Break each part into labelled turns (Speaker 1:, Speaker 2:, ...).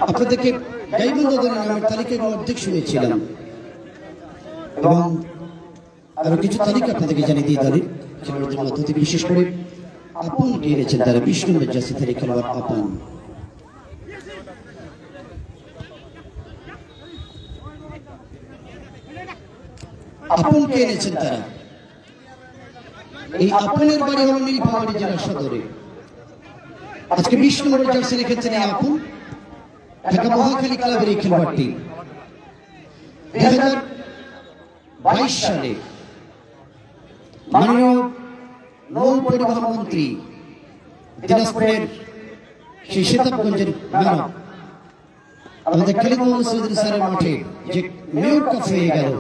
Speaker 1: আপনাদেরকে গাইবান্ধা দলের নামের তালিকাগুলো অর্ধেক শুনেছিলাম এবং আরো কিছু তালিকা আপনাদেরকে জানিয়ে দিয়ে দলের খেলোয়াড়দের মধ্য থেকে বিশেষ করে আপনকে এনেছেন তারা 20 নম্বর জার্সি থেকে খেলোয়াড় আপনকে এনেছেন তারা। এই আপনের বাড়ি হল নীলফামারী জেলা সদরে। আজকে 20 নম্বর জার্সি রেখেছেন এই আপন ঢাকা মহাখালী ক্লাবের এই খেলোয়াড়টি 2022 সালে মাননীয় নৌ পরিবহন মন্ত্রী দিনাজপুরের সেই সেতাবগঞ্জের নাম আমাদের খালিদ মোহাম্মদ চৌধুরী স্যারের মাঠে যে মেয়র কাপ হয়ে গেল,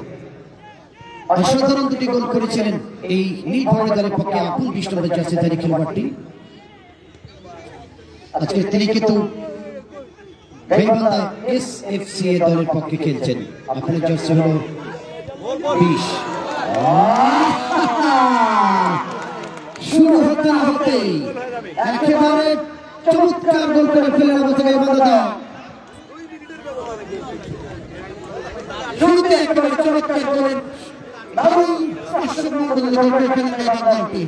Speaker 1: অসাধারণ দুটি গোল করেছিলেন এই নীলফামারী দলের পক্ষে আপন 20 নম্বর জার্সিধারী খেলোয়াড়টি। আজকে তিনি কিন্তু গাইবান্ধা এসএফসি দলের পক্ষে খেলছেন। আপনার জার্সি হল 20। শুরু হতে না হতেই একেবারে চমৎকার গোল করে ফেলেন আমাদের গাইবান্ধা। শুরুতে একেবারে চমৎকার গোলের দারুণ স্পর্শমূলক গোল করে ফেলেন গাইবান্ধাটি।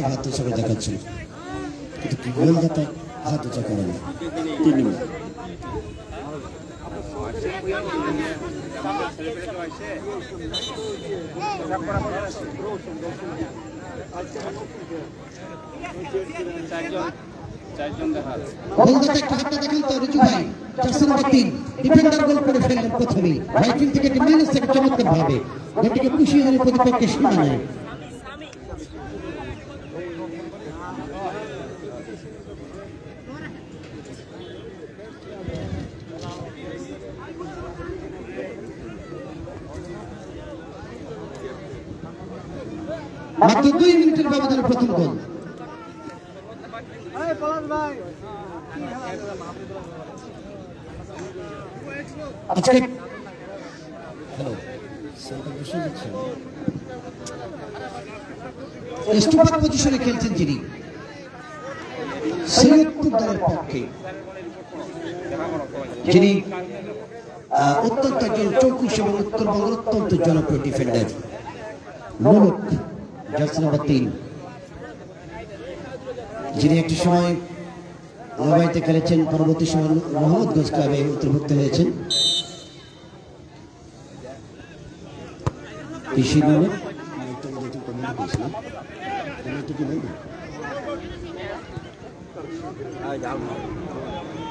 Speaker 1: হাত হিসেবে দেখাচ্ছিল কিন্তু গোলদাতা হাত উঁচা করেন 3 মিনিট। গোলদাতা একটা হাতটা দেখেন তো রিজু ভাই, জার্সি নম্বর 3 ডিফেন্ডার গোল করে ফেললেন প্রথমেই রাইট উইং থেকে মাইনাস থেকে চমৎকার ভাবে গোলটিকে পুষিয়ে দিলেন প্রতিপক্ষের সীমানায়। মাত্র 2 মিনিটের ব্যবধানে প্রথম গোল। আজকে স্টুপার পজিশনে খেলছেন যিনি সৈয়দপুর দলের পক্ষে, যিনি অত্যন্ত একজন চৌকুশ এবং উত্তরবঙ্গের অত্যন্ত জনপ্রিয় ডিফেন্ডার মুলুক জার্সি নম্বর 3, যিনি একটি সময় নবাইতে খেলেছেন, পরবর্তী সময় মোহাম্মদগঞ্জ ক্লাবে অন্তর্ভুক্ত হয়েছেন।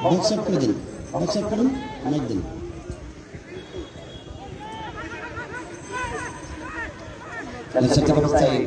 Speaker 1: হোয়াটসঅ্যাপ করে দিন, হোয়াটসঅ্যাপ করুন, অনেক দিন অবস্থায়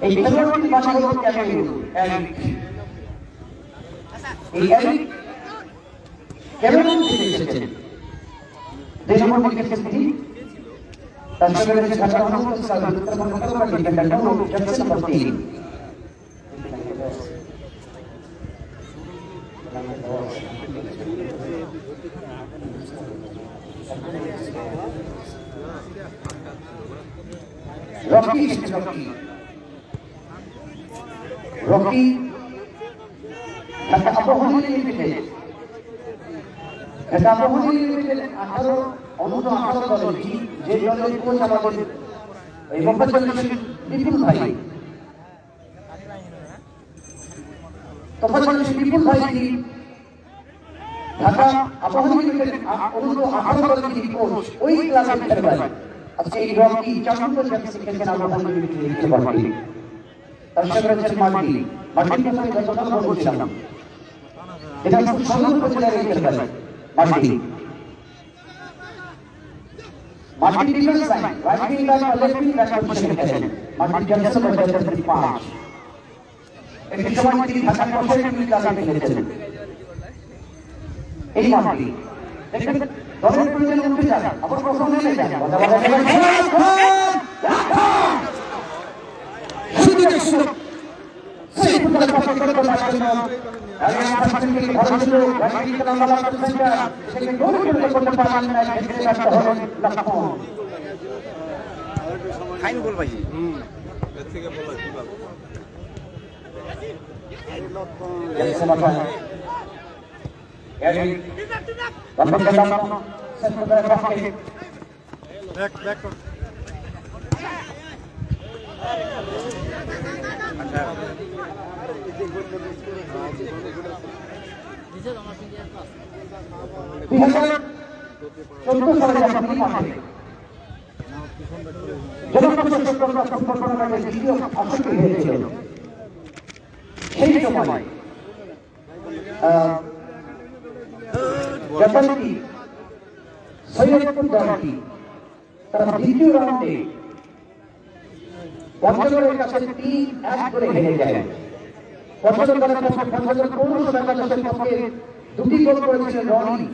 Speaker 1: এই খেলোয়াড়টি বাছাই হলো ক্যামেরুন ক্যামেরুন থেকে এসেছেন। 2 নম্বর উইকেটে তিনি তার সঙ্গে রয়েছে Dhaka Mahanagar service Uttarbanga defender Donald Johnson number 3। Rocky Dhaka Abahani limited 18 অনুর্ধ 18 দলের যে দলের কোচ আমাদের এই মোহাম্মদ বিপুল ভাই বিপুল ভাই ঢাকা আবাহনী লিমিটেড অনুর্ধ 18 দলের যিনি কোচ ওই ক্লাবের খেলোয়াড়। আজকে এই রকি 4 নম্বর জার্সি খেলছেন আবাহনী লিমিটেড খেলোয়াড়। তার সঙ্গে রয়েছেন মার্টিন কথা গতকাল বলছিলাম এটা খুব সুন্দর উপজেলার এই খেলোয়াড় Martin defence line right wing back বা লেফট উইং ব্যাক পজিশনে খেলেন মার্টিন জনসন নম্বর 5। একটি সময় তিনি ঢাকা কর্পোরেশন ক্লাবে খেলেছেন। এই মার্টিন দেখেন দলের প্রয়োজনে উঠে যান আবার কখনো নেমে যান সেই ফুটবলের পাশে করে পাচ্ছেন না আগে পাচ্ছেন কি ভালো ছিল রাইট উইং নাম্বার 7 সেন্টার সেখানে গোল করতে পারলেন না খেলতে ব্যস্ত হলেন লক্ষ্মণ খাইন গোল ভাই এর থেকে বলা কি ভালো এই সমাধান এরি লম্বা খেলা সেন্টারের পাশে ব্যাক তারা দ্বিতীয় রাউন্ডে পঞ্চগড়ের কাছে 3-1 করে হেরে যায়। পঞ্চগড় পৌরসভা একাদশের পক্ষে 2টি গোল করেছিলেন রনি,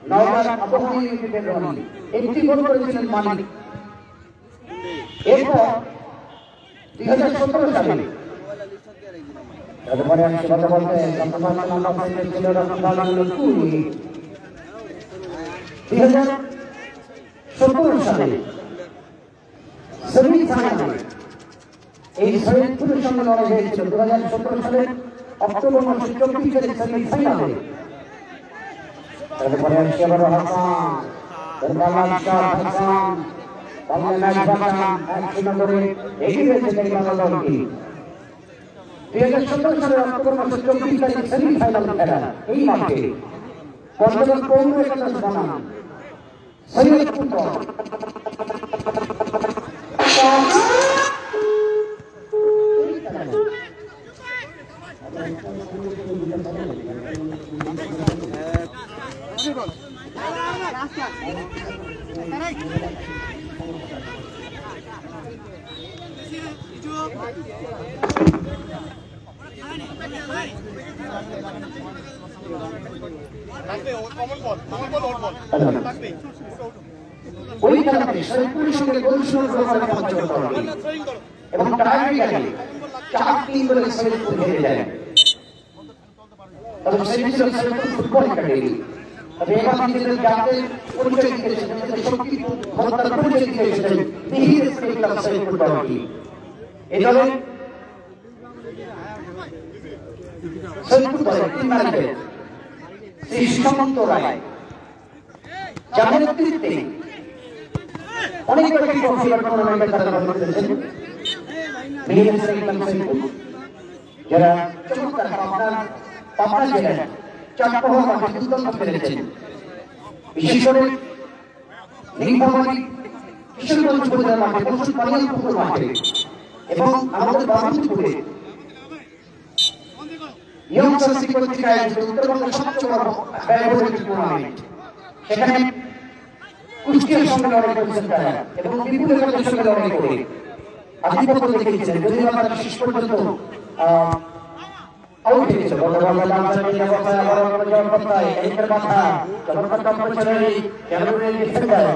Speaker 1: নওগাঁ আবাহনী লিমিটেডের রনি, 1টি গোল করেছিলেন মানিক। এরপর 2017 সালে 2017 সালে সেমিফাইনালে এই শরীরপুরের সঙ্গে লড়াই হয়েছিল। 2017 সালের অক্টোবর মাসের 24 তারিখ সেমিফাইনালে তারপরে শেবর হাসান দরবালাল শাহ হাসান বাংলাদেশ হাসান একশো করে এগিয়ে রয়েছে এই বাংলা দলটি। 2017 সালের অক্টোবর মাসের 24 তারিখ সেমিফাইনাল খেলা এই মাঠে পঞ্চগড় পৌর একাদশ বনাম শরীরপুর দল। ওই খেলাতে শরীরপুরের সঙ্গে গোল শুরু করে পঞ্চগড় দলটি এবং টাইব্রেকারে 4-3 গোলে শরীরপুর হেরে যায়। তবে শরীরপুর ফুটবল একাডেমি তবে এবার নিজেদের জাতের পরিচয় দিতে এসেছেন, শক্তি ক্ষমতার পরিচয় দিতে এসেছেন দিহির স্পোর্টিং ক্লাব শরীরপুর দলটি। এই দলে শরীরপুর দলের টিম ম্যানেজার শ্রী সুমন্ত রায়, যার নেতৃত্বে অনেক কয়েকটি প্রফেশনাল টুর্নামেন্টে তারা গঠন করেছেন। যারা চমৎকার পাবনা জেলার চাটপাহাড় মাঠে দুর্দান্ত খেলেছেন, বিশেষ করে নীলফামারী কিশোরগঞ্জ উপজেলার মাঠে বসুর পানিয়ালপুকুর মাঠে এবং আমাদের বাবুপুরে ইয়ংস্টার্স কর্তৃক আয়োজিত উত্তরবঙ্গের সবচেয়ে বড় ব্যয়বহুল টুর্নামেন্ট। সেখানে কুষ্টিয়ার সঙ্গে লড়াই করেছেন তারা এবং বিপুল একাদশের সঙ্গে লড়াই করে আধিপত্য দেখিয়েছেন, যদিও তারা শেষ পর্যন্ত আউট হয়েছে। বর্তমানে লাঞ্ছনীয় অবস্থায় আবার জয়প্রত্যায় একের মাথা চমৎকার কম্পোজিশনারি ক্যামেরুনের ডিফেন্ডার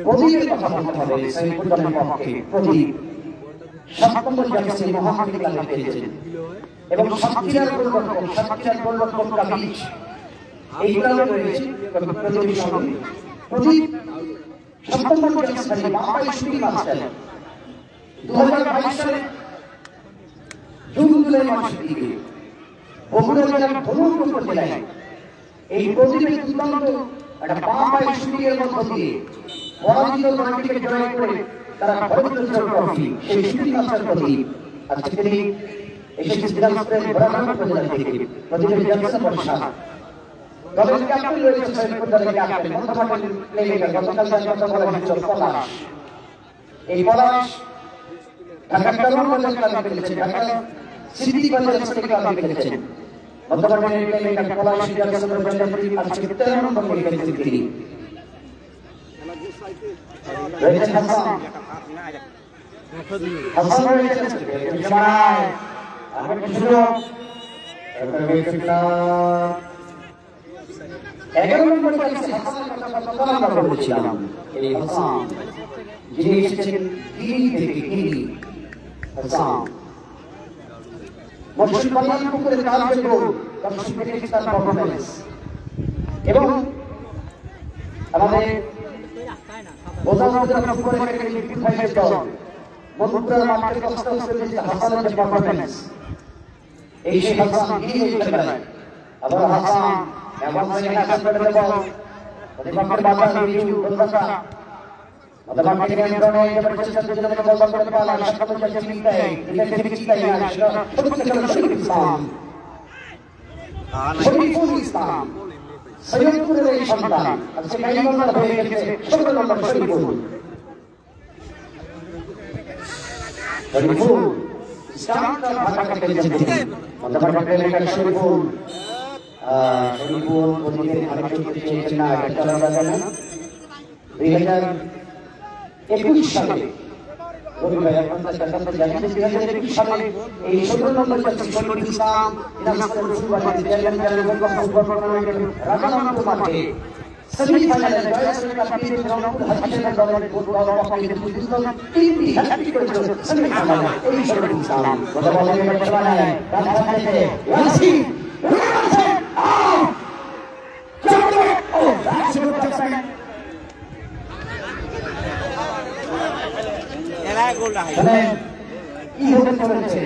Speaker 1: প্রদীপের কথা বলতে হবে। সৈয়দপুরের পক্ষে প্রদীপ 7 নম্বর জার্সি মহান খেলা খেলেছেন এবং সাতক্ষীরার গোলরক্ষক কামিজ এই গ্রামে রয়েছে প্রদীপের সঙ্গে। প্রদীপ 7 নম্বর জার্সি বাপাই শুটিং মাস্টার 2022 সালে জুন জুলাই মাসের দিকে বগুড়া জেলার ধনুরপুর জেলায় এই প্রদীপের দুর্দান্ত একটা বাপাই শুটিং এর মধ্য দিয়ে পরাজিত দলটিকে জয় করে তারা ঘরে ট্রফি সেই শুটিং মাস্টার প্রদীপ আজকে তিনি এসেছেন দিনাজপুরের বড়াঘাট উপজেলা থেকে। প্রদীপের জলসা পরিষদ দলের ক্যাপ্টেন রয়েছে সৈয়দপুর দলের ক্যাপ্টেন মধ্যমাঠের প্লেমেকার গতকাল যার কথা বলা হয়েছিল পলাশ। এই পলাশ ঢাকা টাউন দলের ক্লাবে খেলেছেন, ঢাকা সিটি কলেজের সাথে ক্লাবে খেলেছেন। মধ্যমাঠের প্লেমেকার পলাশ আজকে 13 নম্বর করে খেলেছেন তিনি। রয়েছেন হাসান রয়েছেন সীমানায় আমার সুযোগ 11 নম্বর হাসানের কথা বলেছিলাম। এই হাসান যিনি এসেছেন গিরি থেকে, গিরি হাসান মসজিদ কল্যাণপুরের কাজের গোল দর্শকদের তার পারফরম্যান্স এবং আমাদের বোঝানোর ফুটবল একাডেমি বিভাগের দল মধুপুরের মাঠের কষ্ট হচ্ছে হাসানের যে পারফরম্যান্স এই সেই হাসান গিয়ে খেলায় আবার হাসান এমন সেখানে হাসান করে দেব অধিপক্ষের বাধা নিয়ে বন্ধতা মধ্যমাঠে নিয়ন্ত্রণে জবরদস্ত জন্য বল করে পালা সকল জয় জিততে দিকে জিততে আসলে শরীফুল ইসলাম সৈয়দপুরের এই সন্তান আজকে গাইবান্ধার হয়ে গেছে 17 নম্বর শরীফুল স্টার্টার ভাষাকে খেলেছেন তিনি। মধ্যমাঠে লেখা শরীফুল প্রদীপের আরেকটু চেয়েছেন না, এটা চলা যাবে না। 2021 সালে এই 17 নম্বর শরীফুল ইসলাম দিনাজপুর ফুটবল মাঠে সেমিফাইনালে জয়শ্রী কাপির রংপুর হাসিনের দলের ফুটবল পক্ষে দুজন তিনটি হ্যাট্রিক করেছিল সেমিফাইনালে এই শরীফুল ইসলাম। কথা বলেন বর্তমানে রাজধানীতে ইয়াসিন কি হতে চলেছে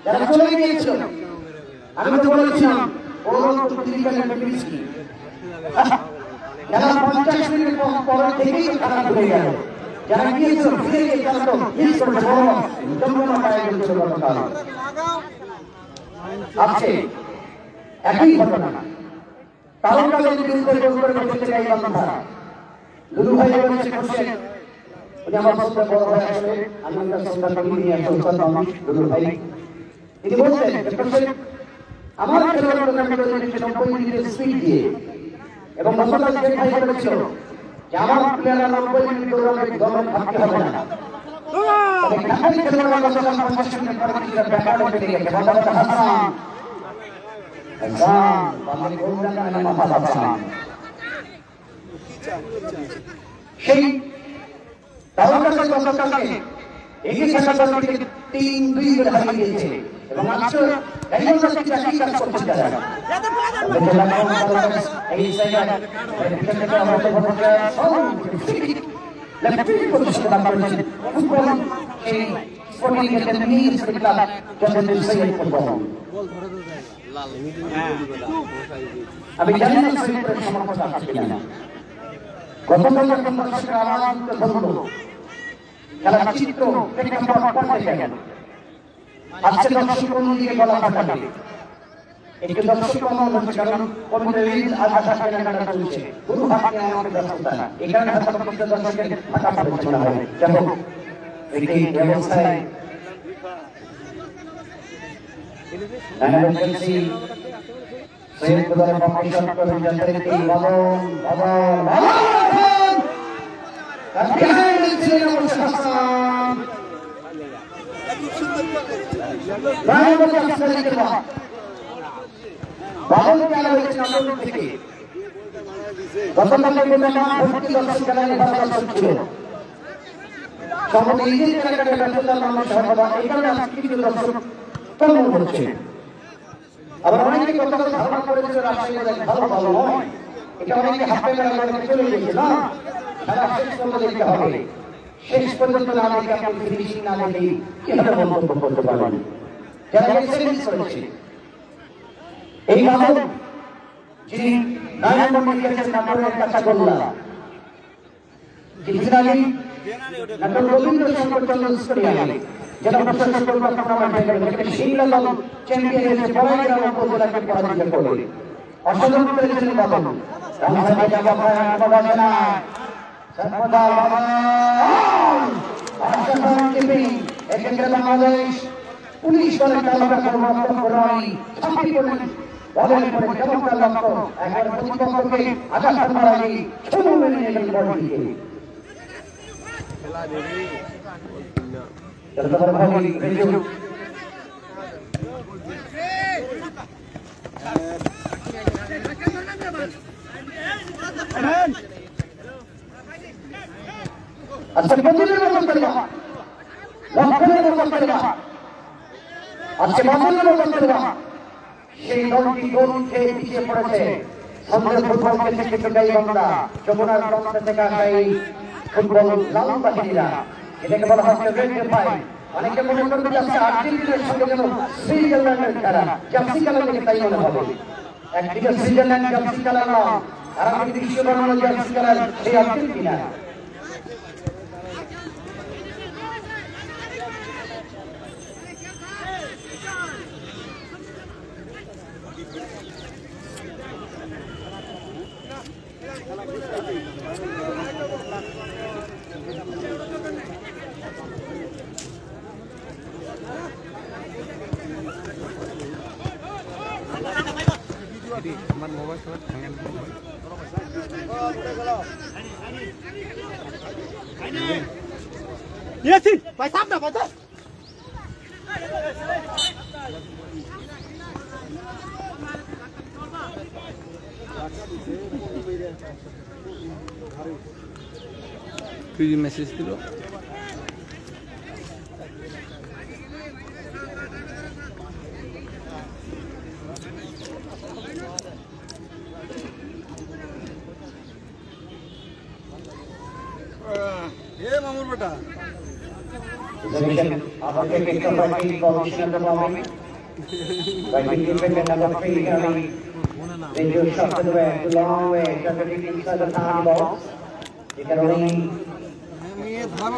Speaker 1: যারা চলে গিয়েছিল আমি তো বলেছিলাম যারা 50 মিনিট পর থেকেই খারাপ হয়ে গেল, যারা গিয়েছিল ফিরে গিয়ে আছে একই ঘটনা। তারকালের বিরুদ্ধে গোল করে বসেছে গাইবান্ধা। লুলু ভাই বলেছে খুশি উনি আমার সঙ্গে বড় ভাই আসলে আমি ওনার সঙ্গে নিয়ে আসলে লুলু ভাই তিনি বলছেন আমার খেলোয়াড়রা 90 মিনিটের স্পিড দিয়ে এবং গতকাল যে ভাই বলেছিল যে আমার প্লেয়াররা 90 মিনিট দৌড়াবে দলের ভাবতে হবে না। তবে ঢাকার খেলোয়াড়রা গতকাল 50 মিনিট পর কিছুটা ব্যাপারে বেরিয়ে গেছে। বাংলাদেশ হাসান বাংলাদেশ গোলদার মোহাম্মদ হাসান সেই তারকাকে গতকালকে এগিয়ে থাকা দলটিকে 3-2 গোলে হারিয়ে দিয়েছে। এবং আজকে একজন ব্যক্তি একই কাজ করতে চায় এই জায়গায় আমি জানি না সমস্যা আছে কিনা গতকাল যখন দর্শকের আওয়াজ ধরল খেলার চিত্র প্রেক্ষাপট পাল্টে গেল আজকে দর্শক অন্যদিকে গলা ফাটাবে একটু দর্শক আমার হচ্ছে কারণ পবিত্র ঈদ আশা কেনাকাটা চলছে গুরু হাতে আমাকে ব্যস্ততা এখানে পবিত্র দর্শকের ফাটা ফাটা না হয় যেমন এই ব্যবস্থায় এমার্জেন্সি সৈয়দ প্রধান কমিশন করে যন্ত্রটি বাবন আবার অনেকে কথা ধারণা করেছে রাজশাহী ভালো ভালো নয় এটা অনেকে হাতে চলে গেছে না শেষ পর্যন্ত দেখতে হবে শেষ পর্যন্ত না দেখে আপনি ফিনিশিং না দেখে কিভাবে মন্তব্য করতে পারবেন যারা এক্সেলেন্স করেছে এই মাদক যিনি নারায়ণগঞ্জ গেছেন নাটোরের কাঁচাগোল্লা কিছুদিন আগে নাটোর রবীন্দ্রশঙ্কর চন্দ্র স্টেডিয়ামে যেটা প্রশাসন কলকাতা সিংলা দল চ্যাম্পিয়ন হয়েছে বড়াইগ্রাম উপজেলাকে পরাজিত করে অসাধারণ করেছিলেন বাবন রাজশাহী জায়গা বাবা না সর্বদা বাবা অসাধারণ টিপি এক্ষেত্রে বাংলাদেশ পুলিশ দলের তালিকা সর্বোত্তম প্রণালী ছাপি করেন বলের পরে চমৎকার লক্ষ্য একবার প্রতিপক্ষকে আঘাত করার আগে ছুঁড়ে মেরে নিয়ে গেলেন বলটিকে আজকে বদলের মতন করিবা লক্ষণের মতন করিবা আজকে বদলের মতন করিবা সেই দলটি গোল খেয়ে পিছিয়ে পড়েছে সন্ধ্যের ফুটবল খেলছে কিন্তু গাইবান্ধা যমুনার প্রান্ত থেকে আসা এই ফুটবল লাল বাহিনীরা এটাকে বলা হচ্ছে রেড ফাইভ অনেকে মনে করবে যে আজকে আর্জেন্টিনার সঙ্গে যেন সুইজারল্যান্ডের খেলা জার্সি কালার থেকে তাই মনে হবে একদিকে সুইজারল্যান্ড জার্সি কালার না আর একদিকে বিশ্ব বানানো জার্সি কালার সেই আর্জেন্টিনা
Speaker 2: আমার মোবাইল সব ভাঙেন
Speaker 3: দিয়েছি ভাই সামনে ভাই
Speaker 2: তুই মেসেজ দিল
Speaker 3: মামুর বেটা
Speaker 1: আমাকে একটা পার্টি কমিশনার দেওয়া হবে party dependent on the field they do something way too long way something inside the time box you can only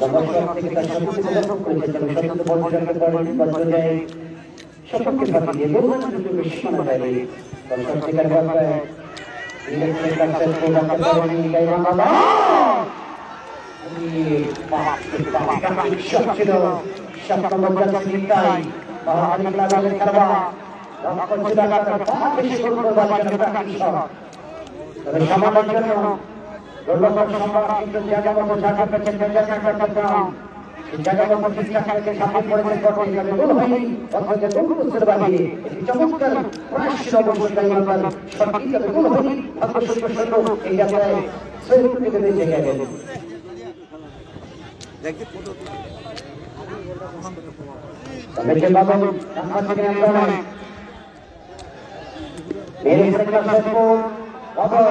Speaker 1: দর্শক থেকে তার শক্তি প্রদর্শন করেছে তবে সত্য পর্যন্ত পড়েন বদলে শক্তি ফাঁকি দিয়ে দুর্বল দুটো বেশি মানা যায় দর্শক থেকে বলতে ইলেকট্রিক কালচার প্রোগ্রাম করেন গাইবান্ধা ছিল সপ্তম জাতীয় মহামারী লাগালেন খেলা লক্ষ্য ছিল বেশি তবে সমাজের জন্য দুর্লভ সম্ভব কিন্তু জায়গা মতো জায়গা পেয়েছেন জায়গা মতো শিক্ষাকে সামনে পড়েছে চমৎকার প্রায় সঠিক এই জায়গায় দেখতে
Speaker 4: Sampai babu angkat dengan kanan. Miring sebelah satu babu.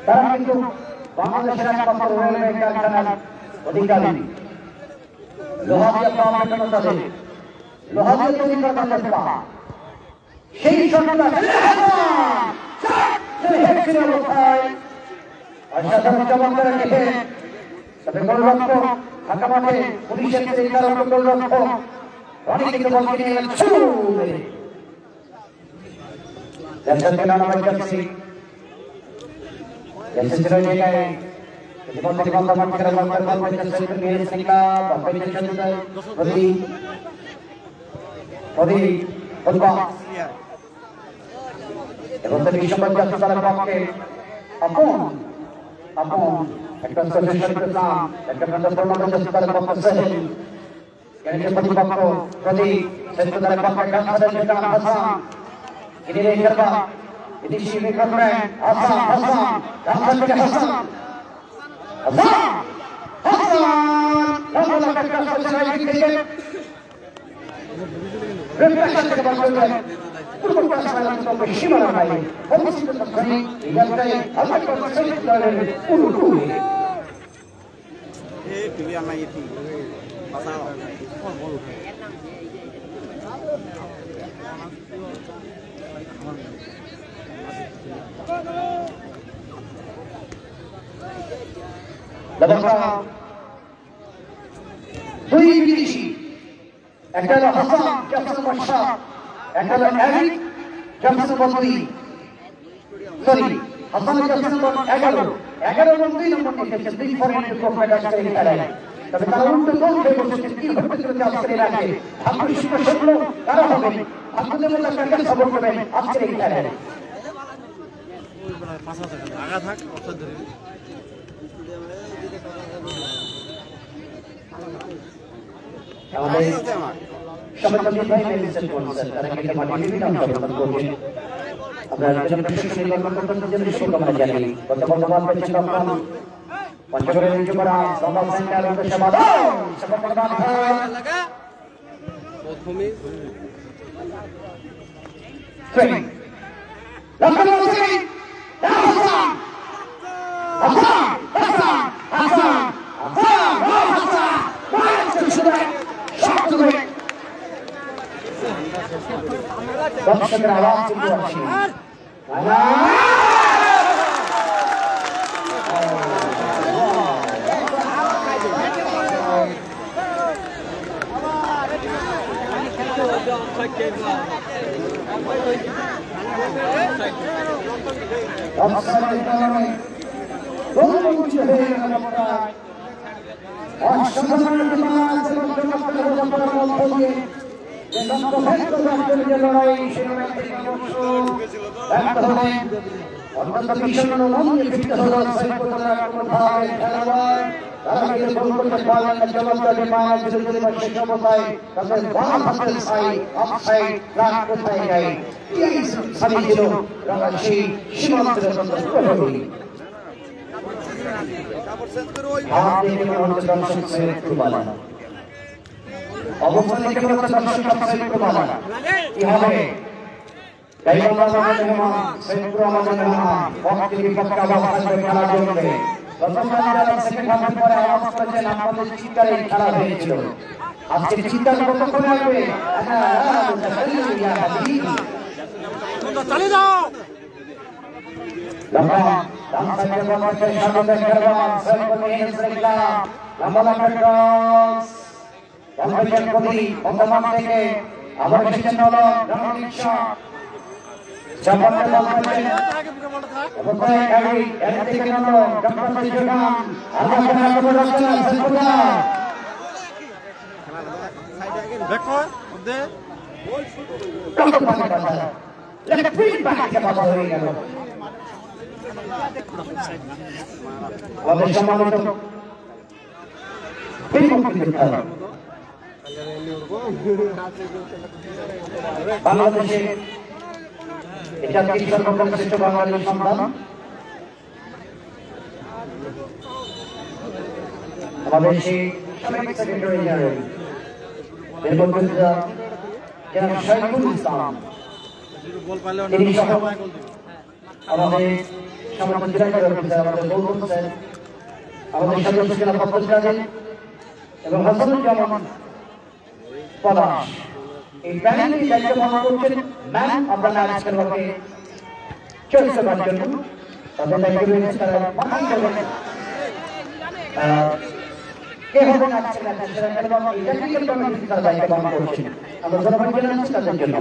Speaker 4: তারা কিন্তু বাংলাদেশের একমাত্র রেলওয়ে কারখানার অধিকারী লোহাদিয়া পাওয়া মেটানো তাদের লোহাদিয়া তৈরি করা তাদের পাওয়া সেই সরকার অসাধারণ চমৎকার রেখে তবে গোলরক্ষক ফাঁকা মাঠে পুলিশের গোলরক্ষক অনেক কিন্তু বলকে নিয়ে গেলেন এবং পক্ষে আপন আপন একটা প্রতিপক্ষ প্রতি ini dia kerja, ini si kerja, Hasan, Hasan ke Hasan, Hasan kerja selesai dikit, representasi kebangsaan, perbuatan untuk bersinar lagi, komisi terkini, yang saya akan berselit dari ulu.
Speaker 3: Pilihan lagi itu, masalah. দুই বিদেশি একটা হলো হাসান জাফর বাদশাহ একটা হলো Eric Zafar বন্দী sorry Hasan Zafar 11 এবং 2 নম্বর নিয়েছে দুই ফরেনের কোপমেট আসছে এই খেলায় তবে তারা উল্টো গোল খেয়ে বসেছে কি ঘটতে চলেছে আজকের রাতে আব্দুল শিকর শুনলো তারা হবে আব্দুল মোল্লা সরকার খবর করবেন আজকের এই খেলায় আগা থাক অবসর ধরে আমাদের সমাজবাদী ভাই মেডিসিন কনসার্ট তারা কিন্তু মাটি বিধান সমাধান করছে আপনারা জন্য প্রশাসনিক কর্মকর্তাদের জন্য শুভকামনা জানাই বর্তমান পেছনে আপনার পঞ্চগড়ের যুবরা সমাজ সেন্টার এবং সমাধান সমাধান লাগা প্রথমে ট্রেনিং লক্ষ্য করছি হাসান হাসান হাসান হাসান দর্শকের আওয়াজ শুনতে পাচ্ছি অবস্থান দেখে দর্শক সবচেয়ে একটু বাধা কি হবে
Speaker 4: গাইবান্ধা মেহমান সৈয়দপুর আমাদের মেহমান পক্ষে বিপক্ষে অবস্থান খেলা জমবে গতকাল সেকেন্ড হাফের পরে আওয়াজ করেছেন আপনাদের চিৎকারে খেলা হয়েছিল আজকে চিৎকার কতক্ষণ আসবে
Speaker 2: চালিয়ে যাও
Speaker 4: লম্বা ডান সাইডে বল আছে সামনে খেলবান সৈয়দপুর ইনসাইডলা লম্বা লম্বা ক্রস ডান কবি বন্ধমান থেকে আবার এসেছেন হলো রাউন্ডিং শট জাপানের বল করেছেন অবস্থায় গাড়ি এর থেকে হলো ডাক্তার যোগান আল্লাহ করে রাখছেন সৈয়দপুর
Speaker 2: দেখো ওদে
Speaker 4: লেফট ফিট ব্যাকে বাধা হয়ে গেল আমাদের সম্মানিত বাংলাদেশে এটা সর্বকালের শ্রেষ্ঠ বাঙালি সন্তান আমাদের সেই সাবেক সেক্রেটারি জেনারেল শহীদুল ইসলাম তিনি সহ আমাদের সমাজ ডিরেক্টর অফিসার আমাদের গৌতম স্যার আমাদের সদস্য জেলা ফখরুল কাজী এবং হাসানুজ্জামান পলাশ এই প্যানেলটি দায়িত্ব পালন করছেন ম্যান অব দ্য ম্যাচ খেলোয়াড়কে চয়েস করার জন্য তাদের দায়িত্ব রয়েছে তারা বাছাই করবেন কে হবে না আজকে ম্যাচের সেরা খেলোয়াড় এই টেকনিক্যাল কমিটি তারা দায়িত্ব পালন করছেন আমরা ধন্যবাদ জানাচ্ছি তাদের জন্য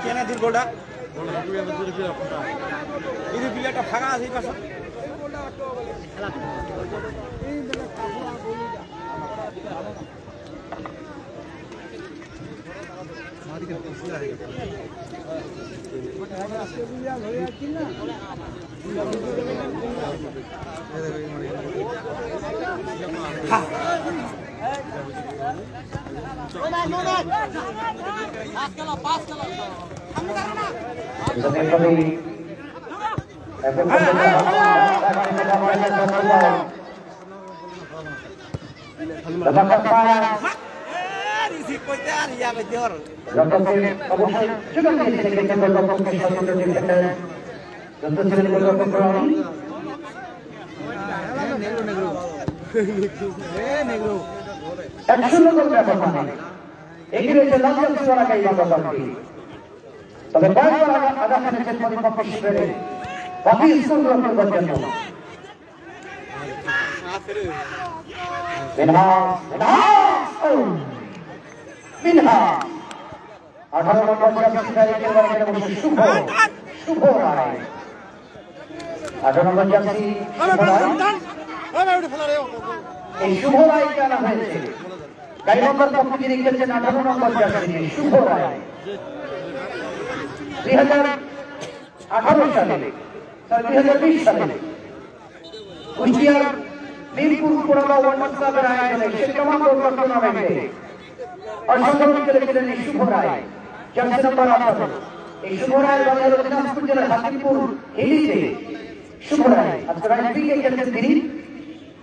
Speaker 2: কেনা দূর গোলটা এই প্লেয়ারটা ফাঁকা আছে এই পাশে তবে মিনহা 18 নম্বর জার্সি তারিখের বারে বসে শুভ রায় 18 নম্বর জার্সি এই শুভ রায়কে আনা হয়েছে গাইবান্ধার পক্ষে যিনি খেলছেন 18 নম্বর জার্সি শুভ রায় 2018 সালে 2020 সালে কুষ্টিয়ার মিরপুর কোড়াবা ওয়াটার ক্লাবের আয়োজনে শেখমান্দ টুর্নামেন্টে অংশগ্রহণ করেছিলেন এই শুভ রায় জার্সি নম্বর 18 এই শুভ রায় বাংলাদেশ দিনাজপুর জেলার হাতিপুর হিলিতে শুভ রায় আজকে রাজনীতিকে খেলছেন তিনি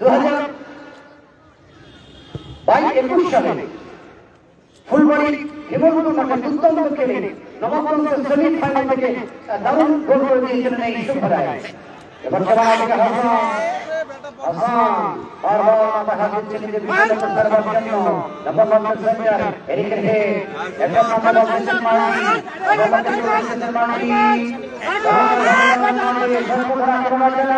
Speaker 2: 2022-21 সালে ফুলবাড়ি হেমন্ত মাঠে দুর্দান্ত খেলে নবাবগঞ্জ সেমিফাইনাল থেকে দারুণ গোল করে দিয়েছিলেন এই শুভ রায় এবার খেলা থেকে হাসান বারবার দেখা দিচ্ছেন যে বিজয় করবার জন্য নবাবগঞ্জ সেন্টার এদিকে একটা মাথা বলছেন মানি সর্বদা করবার জন্য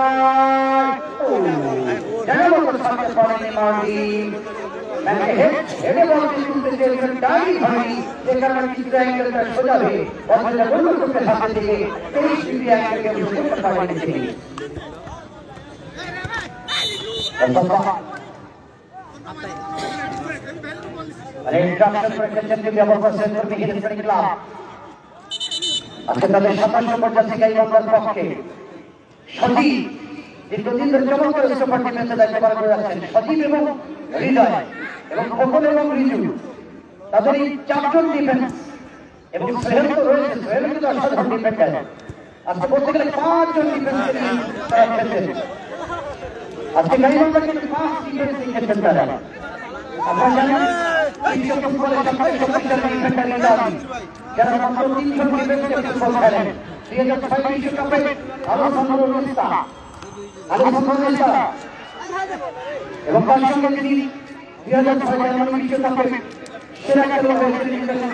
Speaker 2: যেন করতে পারেনি মানি হেডে বল তুলতে চেয়েছেন ডাই ভাই যে কারণে চিত্রা অ্যাঙ্গেলটা সোজা হয়ে অথবা গোল করতে সামনে দিকে 23 ডিগ্রি অ্যাঙ্গেলকে বুঝতে পারেনি তিনি
Speaker 4: আজকে তাদের 27 পর্যায়ে থেকে এই বাংলার পক্ষে সজীব দীর্ঘদিন ধরে চমক করে সুপার ডিফেন্সে দায়িত্ব পালন করে যাচ্ছেন সজীব এবং হৃদয় এবং খোকন এবং রিজু তাদের এই 4 জন ডিফেন্স এবং সোহেল তো রয়েছে, সোহেল কিন্তু অসাধারণ ডিফেন্ডার। আজকে বলতে গেলে 5 জন ডিফেন্সের তারা খেলছেন। আজকে গাইবান্ধা কিন্তু 5 ডিফেন্সিং খেলছেন তারা। আপনারা জানেন বিশ্ব ফুটবলে সবচেয়ে শক্তিশালী ডিফেন্ডার হৃদয়, যারা মাত্র 3 জন ডিফেন্সে ফুটবল খেলেন। 2006 বিশ্বকাপে আলোচনার নেতা এবং তার সঙ্গে তিনি 2006 জার্মানি বিশ্বকাপে সেরা খেলোয়াড় হয়েছিলেন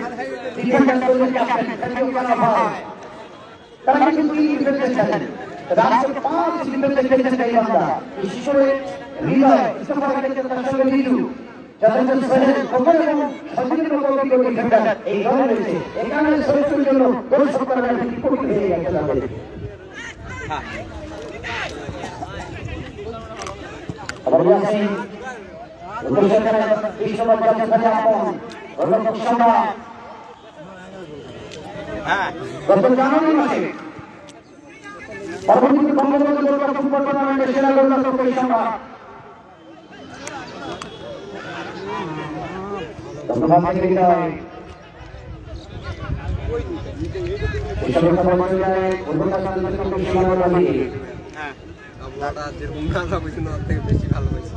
Speaker 4: ডিফেন্ডার দলের ক্যাপ্টেন সার্জিও কানাভাস। তারা কিন্তু 3 ডিফেন্সে খেলেন। রাষ্ট্র 5 ডিফেন্সে খেলেছেন গাইবান্ধা। বিশেষ করে হৃদয় ইস্তফা রেখেছেন তার সঙ্গে রিজু, যাদের সোহেল খোকন এবং সজীবের মতো অভিজ্ঞ ডিফেন্ডার এই দলে রয়েছে। এই কারণে সোহেলের জন্য দর্শক করার বিপরীত হয়ে গেছে তাদের। আবার বলছি বিশ্বকাপ জাতীয় আপন গত জানুয়ারি মাসে পরবর্তী বঙ্গবন্ধু গোল্ড ফুটবল টুর্নামেন্টের সেরা গোলরক্ষক এই সংবাদ
Speaker 5: বেশি ভালো হয়েছে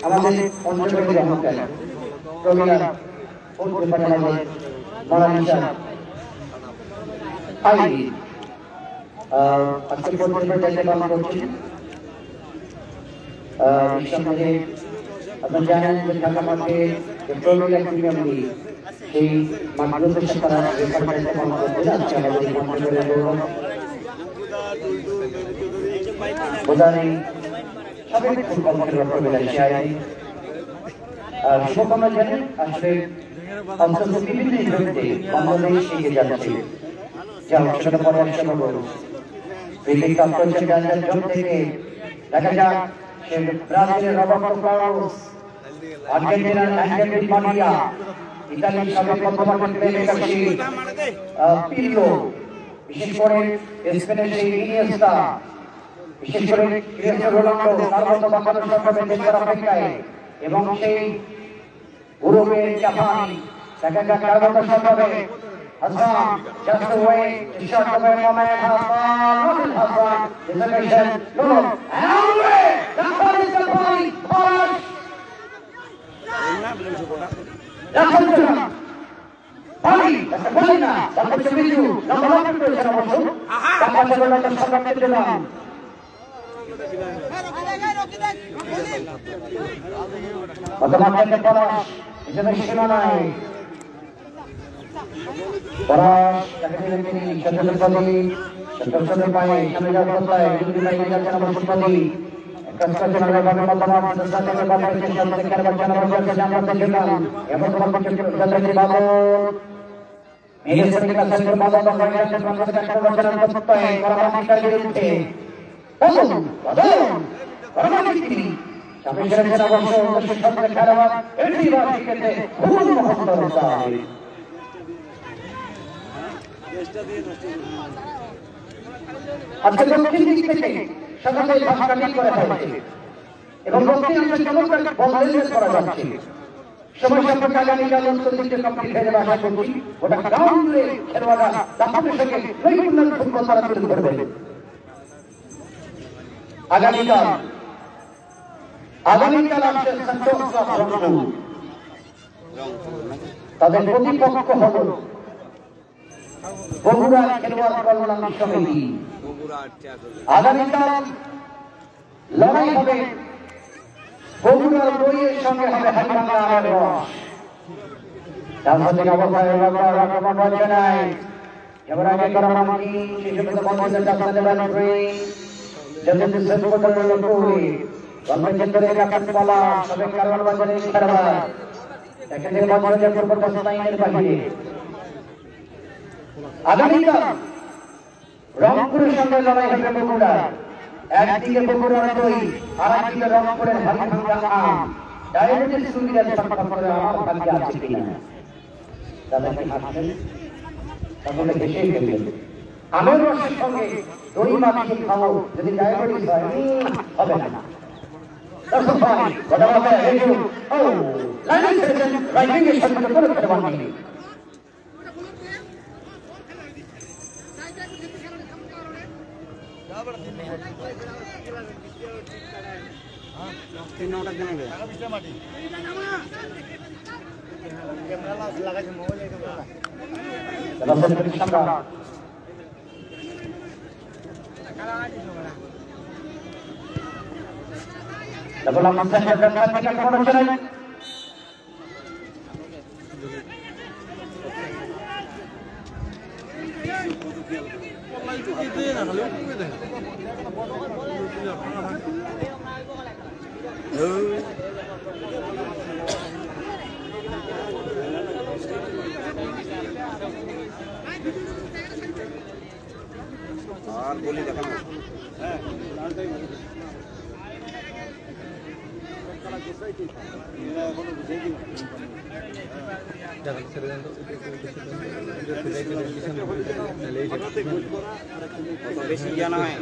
Speaker 4: আমাদের অঞ্চলের রহমতের প্রমিলা ফোন করে পাঠানো মনালিসা আইডি আজকে পর্যন্ত দায়িত্ব পালন করছি। নিঃসন্দেহে আপনারা জানেন যে ঢাকা মাঠে প্রমিলা প্রিমিয়ার লিগ সেই মাঠগুলোতে তারা দায়িত্ব পালন করতে যাচ্ছে। আমাদের অঞ্চলের গৌরব বোঝানি সাবেক ফুটবল খেলোয়াড় প্রমিলা আইডি শুভকামনা জানেন। আসলে অন্তত বিভিন্ন ইভেন্টে বাংলাদেশ এগিয়ে যাচ্ছে, যা সেটা পরামর্শ করবো ক্রিকেট আন্তর্জাতিক জোন থেকে দেখা যাক সে ব্রাজিলের রবার্টো কার্লোস, আর্জেন্টিনার অ্যাঞ্জেল ডি মারিয়া, ইতালির সাবেক বর্তমান প্লেমেকার সেই পিরলো, বিশেষ করে স্পেনের সেই ইনিয়েস্তা, বিশেষ করে ক্রিস্টিয়ানো রোনাল্ডো, তার মতো বাংলাদেশ সরকারের দেশের অপেক্ষায় এবং সেই ইউরোপের জাপানি দেখা যাক কার মতো সম্ভবে Hasan just away to shot away moment Hasan is a mission Lolo and away that one is the point Polish that's a Pali that's a Polina that's a Chimizu number 1 position also that's a Lolo Sakam Tilan Matematik Polish is a mission on Poras, Kakak ini, Syedul Padi, Syedul Pai, Syedul Pantai, Syedul Pai, Syedul Padi, Kasih Syedul Pai, Matematik, Syedul Pai, Syedul Pai, Syedul Pai, Syedul Pai, yang bertemu Syedul Pai, Babon, ini sering Syedul Pai, Babon, Syedul Pai, Syedul Pai, Orang kita diruti, Babon, Babon, Orang kita sampai Syedul Pai, Syedul Pai, Karawan, ini baru kita, Bukan Muhammad Rasul. আজকে দক্ষিণ দিক থেকে সকালে ভাষাটি করা হয়েছে এবং দক্ষিণ অঞ্চলে চমৎকার বদল করা যাচ্ছে। সময় সম্পর্কে আগামীকাল উত্তর দিকে কমপ্লিট হয়ে যাবে আশা করছি। ওটা গ্রাউন্ডে খেলোয়াড়রা দাপটের সঙ্গে নৈপুণ্যের ফুটবল তারা তুলে ধরবে। আগামীকাল আসছে সান্তোসা রংপুর, তাদের প্রতিপক্ষ হল বগুড়া খেলোয়াড় কল্যাণ সমিতি। আগামীকাল লড়াই হবে
Speaker 2: বগুড়ার বইয়ের সঙ্গে হবে হারিবাংলা আমের রস। রাজনৈতিক অবস্থায় রকম বলছে নাই এবার আগে করা মামনি শিশুদের মন্দিরের ডাক্তারের বাড়ি যদি শেষ পর্যন্ত লক্ষ্যে কর্মক্ষেত্রে কাকাত পালা সবে কারণ বাজারে খেলাবা এখানে মন্দিরের পূর্ব স্থায়ীর বাহিরে আগামীকাল রংপুরের সঙ্গে লড়াই হবে বগুড়া। একদিকে বগুড়ার দই আর একদিকে রংপুরের হারিভাঙ্গা আম। ডায়াবেটিস রোগীরা সংখ্যা করে আমার ভাগ্যে আছে কিনা তাদেরকে হাসবেন তাহলে হেসেই ফেলবেন। আমের রসের সঙ্গে দই মাখিয়ে খাও, যদি ডায়াবেটিস হয় হবে না। দর্শক ভাই কথা বলতে হেসু ও লাইন সেশন রাইটিং এর সঙ্গে করে ফেলে বানিয়ে
Speaker 3: আর বলি দেখানো বেশি জ্ঞান হয়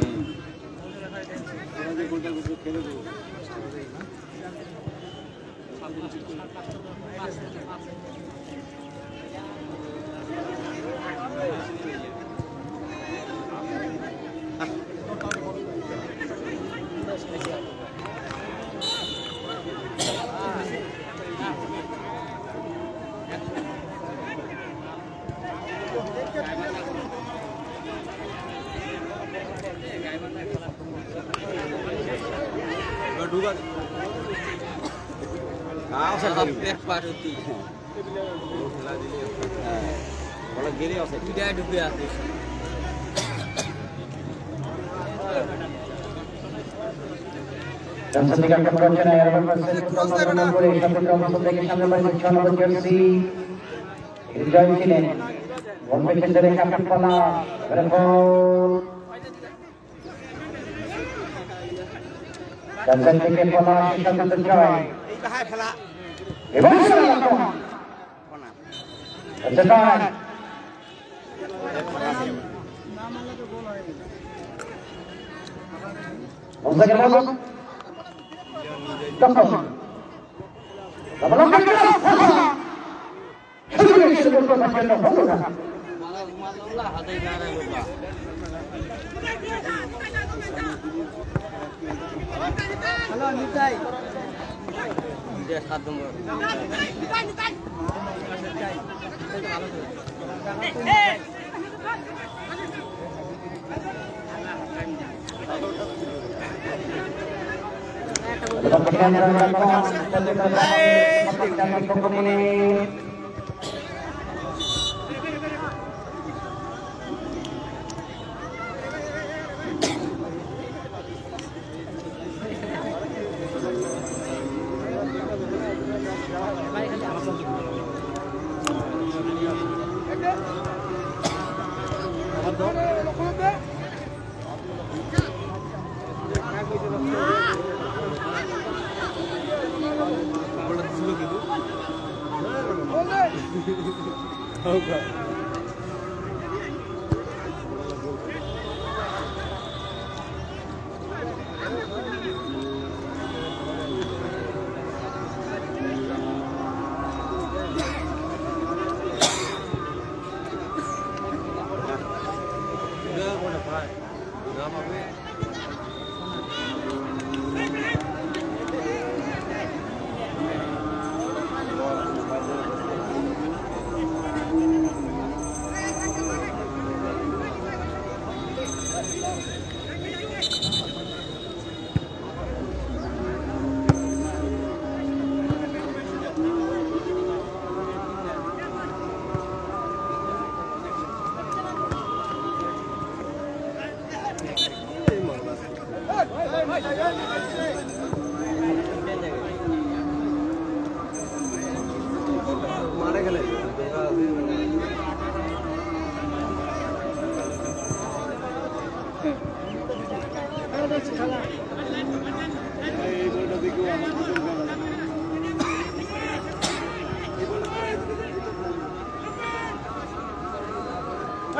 Speaker 5: মারা গেলে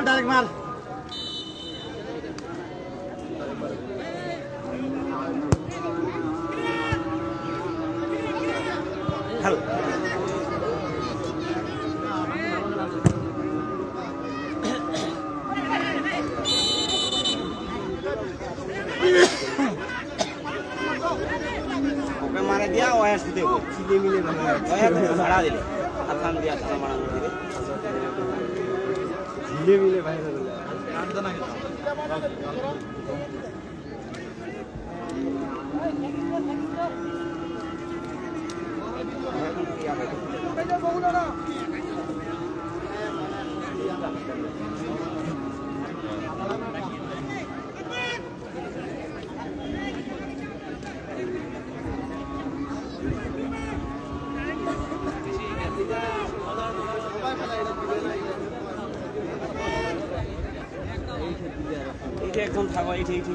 Speaker 3: डायरेक्ट मार
Speaker 5: हेलो
Speaker 6: ओके मारे दिया वायर से देखो
Speaker 5: चिले मिले
Speaker 6: वायर में खड़ा दिले हाथान दिया था मारा दिले
Speaker 5: चिले मिले भाई
Speaker 6: এইটা একদম থাকো এইটা এইটা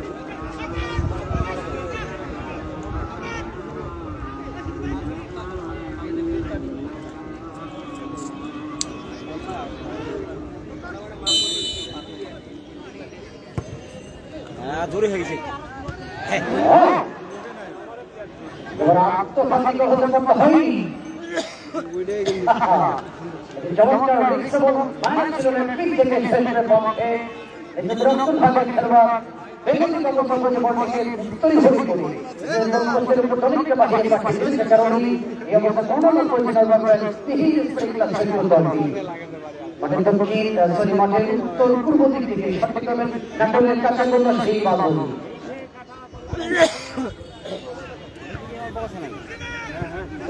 Speaker 6: হ্যাঁ দূরে হয়ে গেছে
Speaker 3: এবার আত্মঘাতী হতে করতে হয়নি চমৎকার রিক্সবল মাইনাস ছিল পিক থেকে সেন্টারের পক্ষে এই যে প্রথম ভাগের খেলোয়াড় ব্যক্তিগত পর্যায়ে বলকে তৈরি হয়ে পড়ে দলকে প্রথমকে পাঠিয়ে পাঠিয়ে যে কারণে এই অবস্থা সম্পূর্ণ পরিচালনা করেন তিহির স্প্রিংলার সেন্টার দলটি মাঠের দক্ষিণ সরি মাঠের উত্তর পূর্ব দিক থেকে সঠিকভাবে নাটোরের কাছে কোন সেই বাদল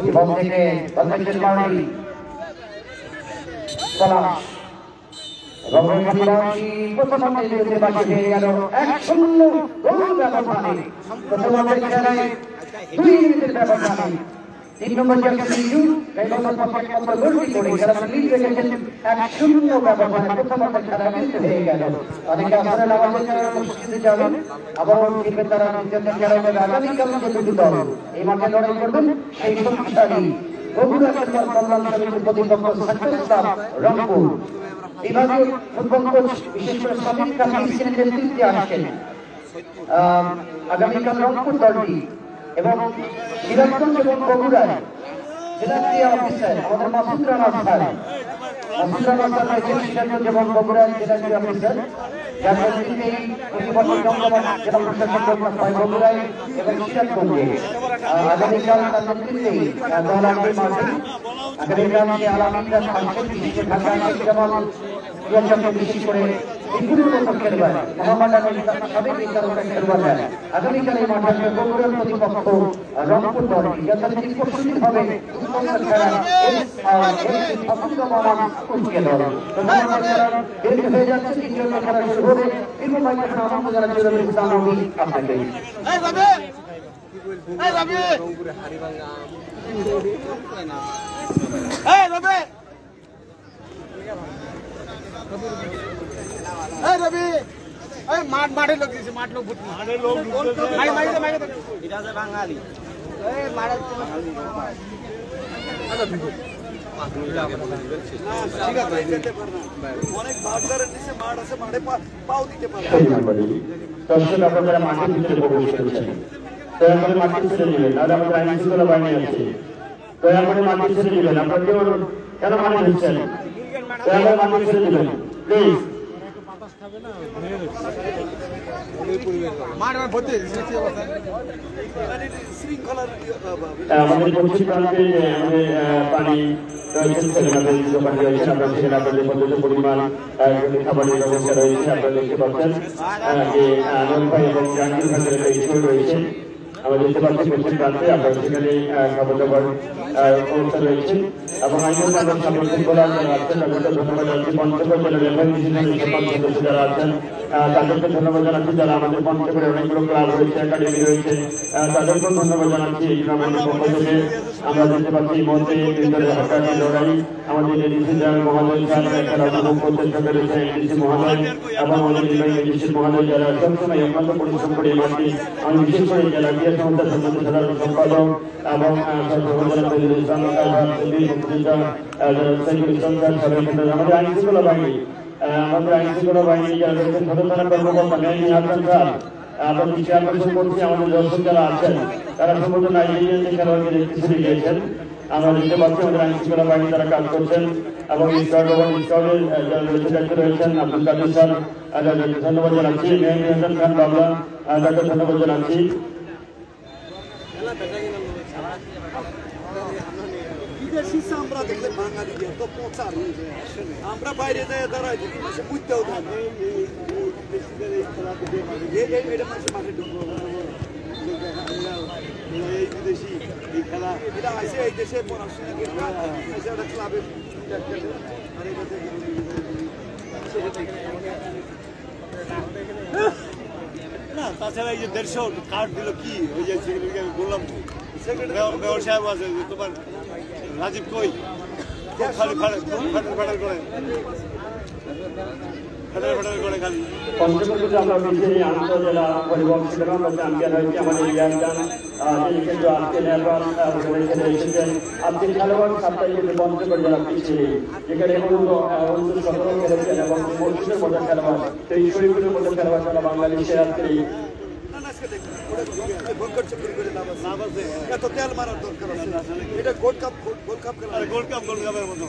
Speaker 3: এবং থেকে বাংলাদেশের মাঠে পলাশ এবং বাংলাদেশি প্রথমার্ধে বিরুদ্ধে বাকি হয়ে গেল 1-0 গোল ব্যবধানে প্রথমার্ধের খেলায় 2 মিনিটের ব্যবধানে 3 নম্বর জার্সি নিউ গাইবান্ধার পক্ষে একমাত্র গোলটি করে খেলা লিড রেখেছেন 1-0 ব্যবধানে প্রথমার্ধের খেলা জিতে হয়ে গেল অনেকে আসলে আমাদের খেলার উপস্থিতি যাবেন আবারও ফিরবে তারা নিজেদের খেলায় আগামীকাল যে দুটি দল এই মাঠে লড়াই করবেন সেই শক্তিশালী বগুড়া খেলোয়াড় কল্যাণ সমিতির প্রতিপক্ষ সাকসেস ক্লাব রংপুর বিভাগীয় ফুটবল কোচ বিশেষ করে সমীর কামিসের নেতৃত্বে আসছেন আগামীকাল রংপুর দলটি এবং সিরাজগঞ্জ এবং বগুড়ায় জেলা ক্রীড়া অফিসার আমাদের মাসুদ রানা স্যার রয়েছেন সিরাজগঞ্জ এবং বগুড়ায় জেলা ক্রীড়া অফিসার যার নেতৃত্বে প্রতিবছর জমজমাট জেলা প্রশাসক হয় বগুড়ায় এবং সিরাজগঞ্জে আগামীকাল তার নেতৃত্বেই দল আসবে মাঠে আগামীকাল যে আলামিনরা থাকছেন বিশেষ করে ঢাকা জামাল বিশেষ করে বিপুলের মতো খেলবার মোহাম্মদ আলী সাবেক বিদ্যালয়ের খেলবার আগামীকাল এই মাঠে আসবে বগুড়ার প্রতিপক্ষ রংপুর দলটি যথারীতি প্রস্তুতি হবে খেলা হয়ে যাচ্ছে তিনজন খেলা শুরু হবে কিন্তু আনন্দ যারা জরুরি আপনাকে
Speaker 5: মাঠে লোক দিয়েছে মাঠ লোক মাঠে লোক
Speaker 6: এটা যে বাঙালি
Speaker 5: অনেক ভাগদারের নিচে মাঠ আছে মাঠে পাও দিতে পারে
Speaker 3: দর্শক আপনারা মাঠের ভিতরে প্রবেশ করেছেন দয়া করে মাঠে ছেড়ে নেবেন আর আমাদের আইন শৃঙ্খলা বাহিনী আছে দয়া করে মাঠে ছেড়ে নেবেন আপনারা কেন মাঠে ঢুকছেন দয়া করে মাঠে ছেড়ে নেবেন প্লিজ আমাদের পশ্চিম প্রান্তে আমাদের পানি পরিমাণ খাবারের ব্যবস্থা রয়েছে আপনারা দেখতে পাচ্ছেন যে ভাই এবং জাহাঙ্গীর ভাইয়ের একটা স্কুল রয়েছে আমরা দেখতে পাচ্ছি পশ্চিম প্রান্তে আপনারা সেখানে খাবার দাবার ব্যবস্থা রয়েছে এবং আইন সামগ্রিক বলার যারা আছেন তাদেরকে ধন্যবাদ জানাচ্ছি পঞ্চগড় জেলার রেফারেন্স সদস্য যারা আছেন
Speaker 7: তাদেরকে ধন্যবাদ জানাচ্ছি। যারা আমাদের পঞ্চগড়ে অনেকগুলো ক্লাব রয়েছে, একাডেমি রয়েছে, তাদেরকেও ধন্যবাদ জানাচ্ছি। এই টুর্নামেন্টের পক্ষ থেকে আমরা দেখতে পাচ্ছি এই মধ্যে হাঁটাহাঁটি লড়াই আমাদের এডিসি মহোদয় স্যার খেলা উপভোগ করতে চলে রয়েছে এডিসি মহোদয় এবং আমাদের নির্বাহী এডিসি মহোদয় যারা সবসময় অত্যন্ত পরিশ্রম করে এই মাঠে আমি বিশেষ করে জেলা ক্রীড়া সংস্থার সম্বন্ধে সাধারণ সম্পাদক এবং আমাদের আইন শৃঙ্খলা বাহিনী যারা রয়েছেন সদস্যরা কর্মকর্তা মেহদি হাসান স্যার এবং চেয়ারপারসন করছি আমাদের দর্শক যারা আছেন তারা সম্ভবত নাইজেরিয়ান খেলোয়াড়কে দেখতে শুরু গিয়েছেন। আমরা দেখতে পাচ্ছি আমাদের আইন শৃঙ্খলা বাহিনী তারা কাজ করছেন এবং স্কাউটের যারা দায়িত্বে রয়েছেন আব্দুল কাদের স্যার ধন্যবাদ জানাচ্ছি। মেহদি হাসান খান বাবলা তাদের ধন্যবাদ জানাচ্ছি।
Speaker 5: আমরা দেখলে বাঙালি তো প্রচার আমরা বাইরে যাই দাঁড়াই বুঝতেও থাকি মাঠে ঢুকবো এই বিদেশি এই খেলা এটা আছে এই দেশে পড়াশোনা ক্লাবে না তাছাড়া এই যে 150 কার্ড দিল কি হয়ে যাচ্ছে বললাম মেয়র সাহেব আছে তোমার রাজীব কই খালি ফাটাল করে
Speaker 7: পঞ্চগড়ে আমরা বিজয়ী আন্তঃজেলা পরিবহন শিবির আমরা চ্যাম্পিয়ন হয়েছি। আমাদের ইয়ারগান যিনি কিন্তু আজকে নেপাল খেলে এসেছেন। আজকে খেলোয়াড় সাপ্তাহিক কিন্তু পঞ্চগড় জেলা পিছিয়ে যেখানে 17 খেলেছেন এবং মসজিদের মধ্যে খেলোয়াড় সেই শরীফুলের মধ্যে খেলোয়াড় যারা বাংলাদেশে আজকে
Speaker 5: এত তেল মারার দরকার আছে এটা গোল্ড কাপের মতো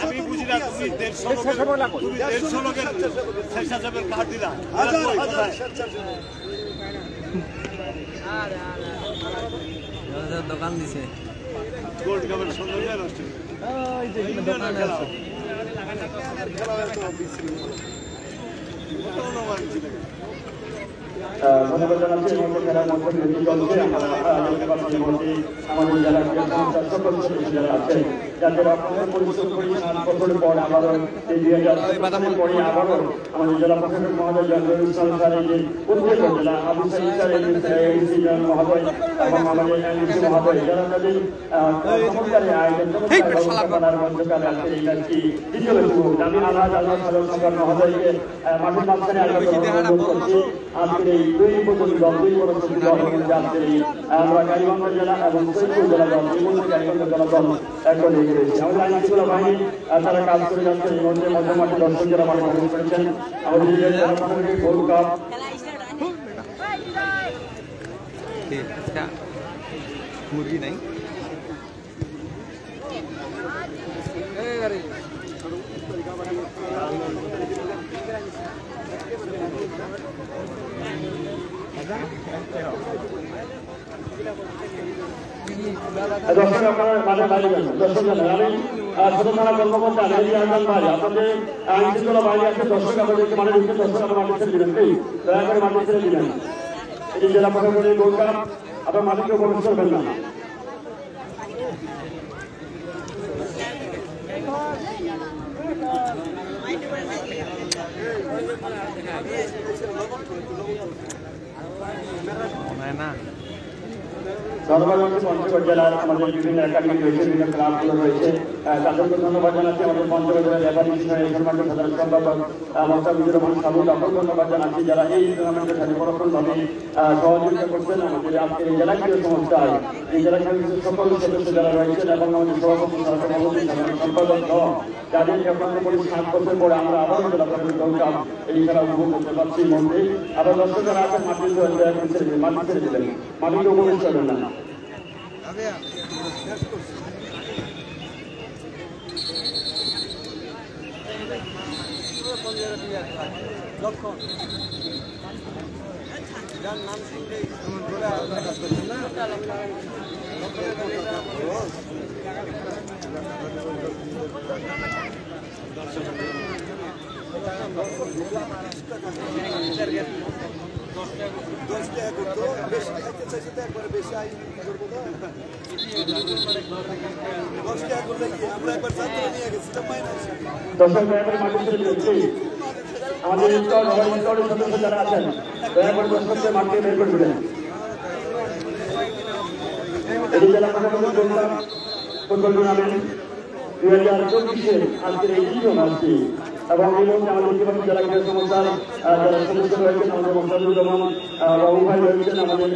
Speaker 5: আমি বুঝি না তুমি 150 লোকের স্বেচ্ছাসেবকের কার্ড দিলা
Speaker 6: দোকান দিছে
Speaker 5: গোল্ড কাপের সৌন্দর্য নষ্ট
Speaker 7: ধন্যবাদ জানাচ্ছি। খেলার মধ্যে চলছে আমাদের যারা সকল সদস্য যারা আছেন যাদের আপনাদের পরিশ্রম করি 7 বছর পর আবারও এই 2007 পরে আবারও আমাদের জেলা প্রশাসক মহোদয় জয়নুল ইসলাম স্যার এই যে উদ্যোগ জেলা আবু সাইদ স্যার এডিসি মহোদয় এবং আমাদের এডিসি মহোদয় যারা তাদের চমৎকারী আয়োজন চমৎকার মধ্যকার আজকের এই ম্যাচটি দ্বিতীয় আমি আল্লাহ সাধারণ সম্পাদক মহোদয়কে মাঠের মাঝখানে অনুরোধ করছি আজকের এই 2 পর্যন্ত 2 পর্যন্ত দল আজকের এই আমরা গাইবান্ধ জেলা এবং সৈয়দপুর জেলা দল এই মধ্যে গাইবান্ধ জেলা দল এখন এগিয়ে রয়েছে। আমাদের আইন শৃঙ্খলা বাহিনী তারা কাজ করে যাচ্ছেন। এই মধ্যে মাঠে দর্শক যারা মাঠে প্রবেশ করেছেন আমাদের গোল্ড কাপ
Speaker 6: মুরগি নাই
Speaker 7: দর্শক আপনারা মাঠে বাইরে যান। দর্শক আমি ছোট থানা কর্মকর্তা মেহেদি হাসান ভাই আপনাদের আইন শৃঙ্খলা বাহিনী আছে। দর্শক আমাদেরকে মাঠে ঢুকতে দর্শক আপনার মাঠে ছেড়ে দিবেন প্লিজ দয়া করে মাঠে ছেড়ে দিবেন। এটি জেলা প্রশাসনের গোল্ড কাপ আপনার মাঠে প্রবেশ করবেন না। ধন্যবাদ পঞ্চগড় জেলার আমাদের বিভিন্ন একাডেমি রয়েছে, বিভিন্ন ক্লাবগুলো রয়েছে, তাদেরকে ধন্যবাদ জানাচ্ছি। আমাদের পঞ্চগড় জেলার রেফারি সম্মানিত সাধারণ সম্পাদক মোস্তাফিজুর রহমান সাবু তাকেও ধন্যবাদ জানাচ্ছি যারা এই টুর্নামেন্টের সাথে পরোক্ষভাবে সহযোগিতা করছেন। আমাদের আজকের এই জেলা ক্রীড়া সংস্থায় এই জেলা ক্রীড়া সকল সদস্য যারা রয়েছেন এবং আমাদের সভাপতি সভাপতি সাধারণ সম্পাদক সহ যাদের আপনাদের পরে 7 বছর পরে আমরা আবারও জেলা প্রশাসন এই খেলা উপভোগ করতে পারছি। মধ্যে আবার দর্শকরা আছেন মাটির মাটি ছেড়ে দিলেন, মাটিতে উপবেশ করবেন না।
Speaker 5: 10 টাকা করতো বেশি খাইতে চাইছে তো একবারে বেশি আই করবো না 10 টাকা করলে কি আমরা একবার ছাত্র নিয়ে গেছি তো মাইনাস
Speaker 7: দর্শক দয়াকরে মাঠে ছেড়ে দিচ্ছি আমাদের স্কোয়াডের সদস্য যারা আছেন দয়াকরে দর্শকদের মাঠে বের করে দিলেন এই জেলা প্রশাসনের ফুটবল টুর্নামেন্ট 2024 আজকের এই দ্বিতীয় ম্যাচটি এবং এই মধ্যে আমাদের ইতিমধ্যে জেলা ক্রীড়া সংস্থার যারা সদস্য রয়েছেন আমাদের মোহাম্মদুর রহমান বাবু ভাই রয়েছেন আমাদের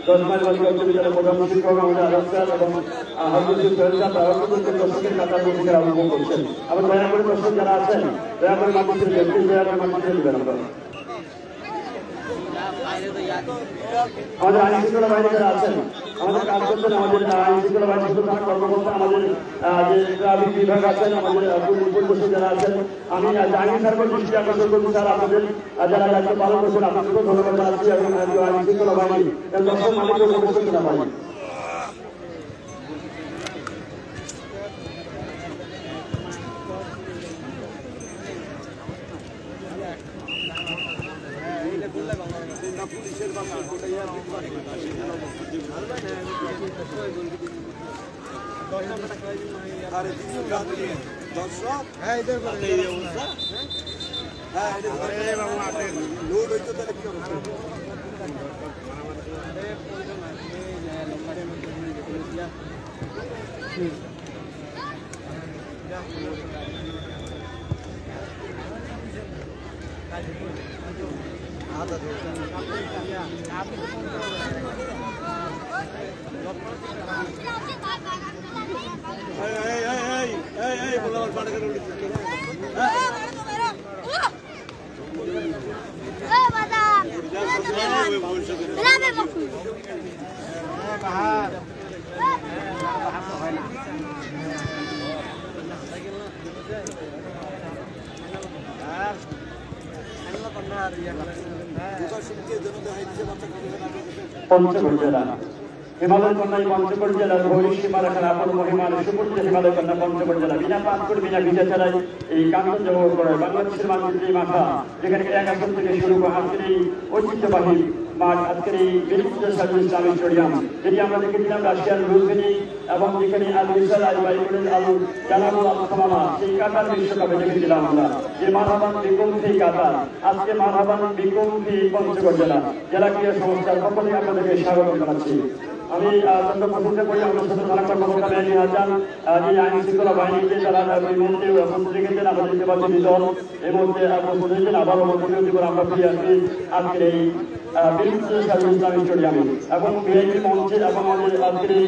Speaker 7: 10 মাইল বালিকা উচ্চ বিদ্যালয়ের প্রধান শিক্ষক আমাদের আরব স্যার এবং হাফিজুল সোহেল স্যার তারা কিন্তু দর্শকের কাতার মধ্যে আরম্ভ করছেন আবার দয়া করে দর্শক যারা আছেন দয়া করে মাঠে ছেড়ে দেবেন দয়া করে মাঠে ছেড়ে দেবেন আপনারা আমাদের আইন শৃঙ্খলা বাহিনী যারা আছেন আমাদের কাজ করছেন আমাদের আইন শৃঙ্খলা বাহিনী শুধু তার কর্মকর্তা আমাদের যে ট্রাফিক বিভাগ আছেন আমাদের পূর্বপুরুষ যারা আছেন আমি আইন সার্কেল দৃষ্টি আকর্ষণ করছি স্যার আপনাদের যারা দায়িত্ব পালন করছেন আপনাদেরকেও ধন্যবাদ জানাচ্ছি এবং আইন শৃঙ্খলা বাহিনী দর্শক মালিকেও প্রবেশ করতে না পারি
Speaker 5: পুলিশের বাসা কোটাইয়া আরে দর্শক হ্যাঁ এদের অবস্থা হ্যাঁ লোড হইতো তাহলে কি হবে
Speaker 7: পঞ্চগড় জেলা হিমালয় কন্যা পঞ্চগড় জেলার ভৈরী সীমারেখার আপন মহিমার সুপুত্র হিমালয় কন্যা পঞ্চগড় জেলা বিনা পাসপোর্ট বিনা ভিসা ছাড়াই এই কাঞ্চনজঙ্ঘা করে বাংলাদেশের মানুষের এই মাথা যেখানে এক আসন থেকে শুরু করে আজকের এই ঐতিহ্যবাহী মাঠ আজকের এই ইসলামিক স্টেডিয়াম যেটি আমরা দেখেছিলাম রাশিয়ার রুজভেনি এবং যেখানে আলু ইসাল আলু বাইকুলের আলু জানাবো আলু সামামা সেই কাতার বিশ্বকাপে দেখেছিলাম আমরা যে মারহাবান বিকুমফি কাতার আজকে মারহাবান বিকুমফি পঞ্চগড় জেলা জেলা ক্রীড়া সংস্থার পক্ষ থেকে আপনাদেরকে স্বাগত জানাচ্ছি আমি অত্যন্ত পছন্দ করি আমাদের সাথে তারা কর্মকর্তা মেয়ে হাসান যে আইন শৃঙ্খলা বাহিনীতে তারা এই মুহূর্তে উপস্থিত রেখেছেন আমাদের নির্বাচনী দল এই মুহূর্তে উপস্থিত হয়েছেন আবারও মন্ত্রী করে আমরা ফিরে আসছি আজকের এই ইসলামিক স্টেডিয়ামে এবং ভিআইপি মঞ্চে এবং আমাদের আজকের এই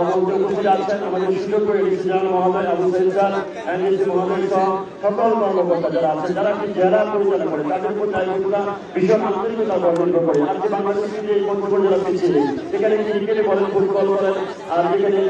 Speaker 7: মঞ্চে উপস্থিত আছেন আমাদের সুযোগ্য এডিসি জেনারেল মহোদয় আবু সাইদ স্যার এনডিসি মহোদয় সহ সকল কর্মকর্তা যারা আছেন যারা কি জেলা পরিচালনা করে তাদের উপর দায়িত্বটা ভীষণ আন্তরিকতা বর্ণন করে আজকে বাংলাদেশের যে পঞ্চগড় জেলা পিছিয়ে সেখানে ক্রিকেটে বলেন ফুটবল বলেন আর যেখানে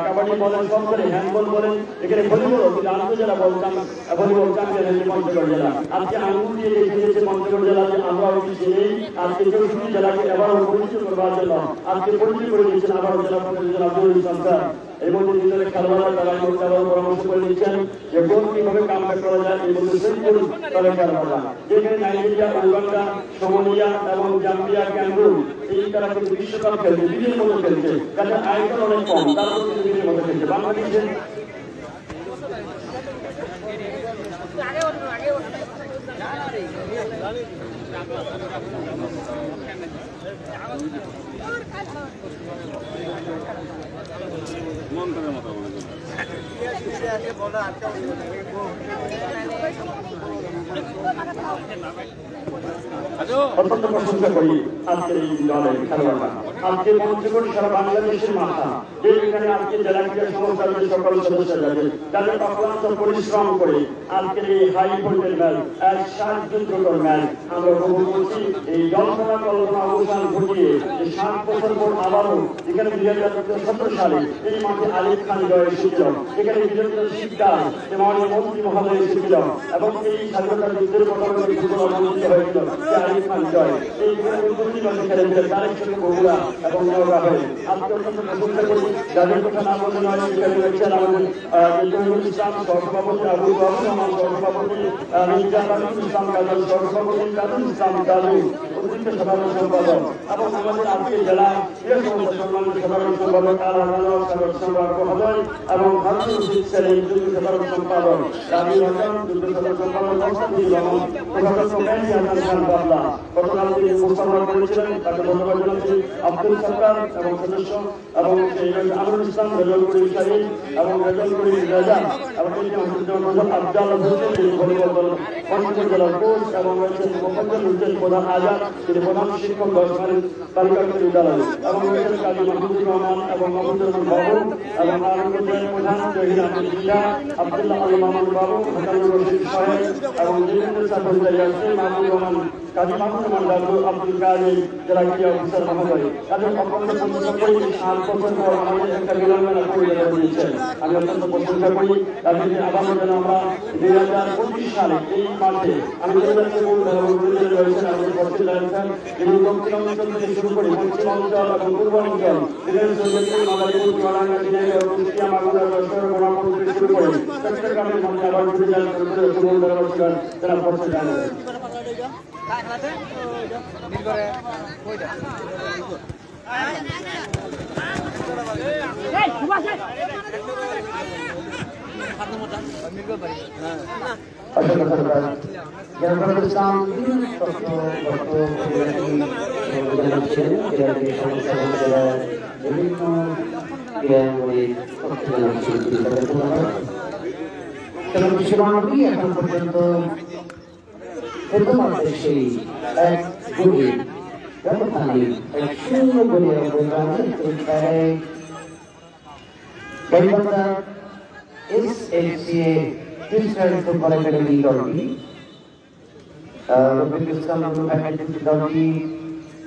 Speaker 7: কাবাডি বলেন সব করে হ্যান্ডবল বলেন এখানে ভলিবল আন্তর্জেলা বলতাম ভলিবল চ্যাম্পিয়ন হয়েছে পঞ্চগড় জেলা আজকে আঙুল দিয়ে দেখে দিয়েছে পঞ্চগড় জেলা যে আমরা পিছিয়ে আজকে চৌষট্টি জেলাকে আবারও পরিচিত করবার জন্য আজকে পরিচিত করে দিয়েছেন আবারও জেলা প্রশাসন আব্দুল ইসলাম স্যার এই মধ্যে নিজেদের খেলোয়াড়রা তারা পরামর্শ করে দিচ্ছেন যে কোন কিভাবে কামব্যাক করা যায় এই মধ্যে সেঞ্চুরি করে খেলোয়াড়রা যেখানে নাইজেরিয়া উগান্ডা সোমালিয়া এবং জাম্বিয়া ক্যামেরুন এই তারা কিন্তু বিশ্বকাপ খেলছে বিজয়ের মতো খেলছে তাদের আয়তন অনেক কম তারপর কিন্তু বিজয়ের মতো খেলছে বাংলাদেশের
Speaker 5: মন্ত্রের মতো
Speaker 7: অত্যন্ত প্রশংসা করি আজকের এই দলের খেলোয়াড়রা আজকে পঞ্চগড় সারা বাংলাদেশের মাথা যে এখানে আজকে জেলা ক্রীড়া সংস্থার যে সকল সদস্য আছে তাদের অক্লান্ত পরিশ্রম করে আজকের এই হাই ভোল্টেজ ম্যাচ এক সাহায্যকর ম্যাচ আমরা উপভোগ করছি এই জনসভা কল্পনা অবসান ঘটিয়ে যে 7 বছর পর আবারও যেখানে 2017 সালে এই মাঠে আলিফ খান জয় এসেছিল এখানে বিজেপি শিক্ষা মাননীয় মন্ত্রী মহোদয় এসেছিল এবং এই স্বাধীনতা যুদ্ধের মোটামুটি অনুষ্ঠিত হয়েছিল আরিফ খান জয় এই খেলেছিলেন তারেক সঙ্গে বগুড়া এবং নওগাঁ হয়ে আজকে অত্যন্ত প্রশংসা করি যাদের কথা না বলে নয় সেখানে রয়েছেন আমাদের জহিরুল ইসলাম সহসভাপতি আবু বাবুর রহমান সহসভাপতি মির্জা তাজুল ইসলাম কাজল সহসভাপতি কাজল ইসলাম কাজু অতিরিক্ত সাধারণ সম্পাদক এবং আমাদের আজকে জেলা সম্মানিত সাধারণ সম্পাদক মহোদয় এবং ভারতীয় সেলের যুগ্ম সাধারণ সম্পাদক রাবি হাসান যুগ্ম সাধারণ সম্পাদক মোস্তাফিজুর রহমান প্রফেসর মেহদি হাসান খান বাবলা গতকাল তিনি উপস্থাপনা করেছিলেন তাকে ধন্যবাদ জানাচ্ছি আব্দুল সরকার এবং সদস্য এবং আমিরুল ইসলাম রেজলপুরি শাহিদ এবং রেজলপুরি রাজা এবং আফজাল হোসেন তিনি ভলিবল দল পঞ্চগড় জেলার কোচ এবং রয়েছেন মোহাম্মদ হোসেন প্রধান আজাদ তিনি প্রধান শিক্ষক দর্শনের তালিকা বিদ্যালয় এবং রয়েছেন কাজী মাহমুদুর রহমান এবং মাহমুদুর রহমান বাবু এবং আলমগীর প্রধান জহির আহমেদ জিয়া আব্দুল্লাহ আলী মাহমুদ বাবু হাসানুর রশিদ সাহেব এবং জিতেন্দ্র সাহেব আছেন মাহমুদ রহমান কাজী মাহমুদ রহমান বাবু আব্দুল কাদের জেলা ক্রীড়া অফিসার মহোদয় তাদের অত্যন্ত প্রশংসা করি 7 বছর পর আমাদের একটা বিলম্বনা করে দিয়েছেন আমি অত্যন্ত প্রশংসা করি তাদের আবার যেন আমরা 2025 সালে এই মাসে আমি রয়েছেন আমাদের বর্তমান রয়েছেন তিনি দক্ষিণ অঞ্চল থেকে শুরু করে পশ্চিম অঞ্চল এবং পূর্ব অঞ্চল শুরু করে চট্টগ্রামের মধ্যে আবার তারা পৌঁছে যাবে
Speaker 3: এখন পর্যন্ত প্রথমার্ধে সেই এক গোলে ব্যবধানে 1-0 গোলের অবদানে গাইবান্ধা এসএফসিএ ইসরায়েল ফুটবল একাডেমি দলটি রফিকুল ইসলাম দলটি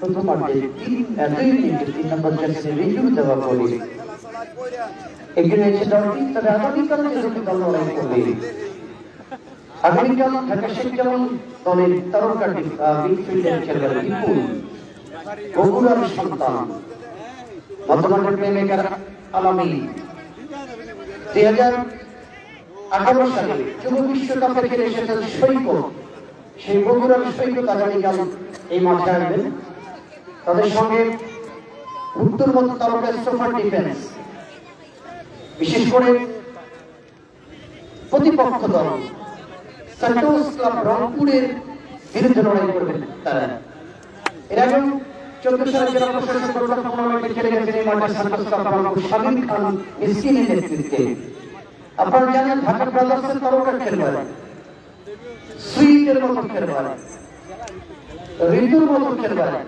Speaker 3: প্রথমার্ধে 3 নম্বর জার্সি রিভিউ দেওয়া করে এগিয়ে এসে দলটি তবে আগামীকাল যে দুটি দল লড়াই করবে আগামীকাল ঢাকা শেখ যেমন দলের তারকা মিডফিল্ডার খেলবেন বিপুল বগুড়ার সন্তান বর্তমানের প্লেমেকার আলামী 2018 সালে যুব বিশ্বকাপে খেলে এসেছেন সৈকত সেই বগুড়ার সৈকত আগামীকাল এই মাঠে আসবেন তাদের সঙ্গে উত্তরবঙ্গ তারকা সুপার ডিফেন্স বিশেষ করে প্রতিপক্ষ দল সান্তোস ক্লাব রংপুরের বিরুদ্ধে লড়াই করবেন তারা এর আগে 14 সালে জেলা প্রশাসক টুর্নামেন্টে খেলে গেছেন এই মাঠে সান্তোস ক্লাব রংপুর শামিম খান মিসকিনের নেতৃত্বে আপনারা জানেন ঢাকা ব্রাদার্সের তারকা খেলোয়াড় সুইটের মতো খেলোয়াড় ঋতুর মতো খেলোয়াড়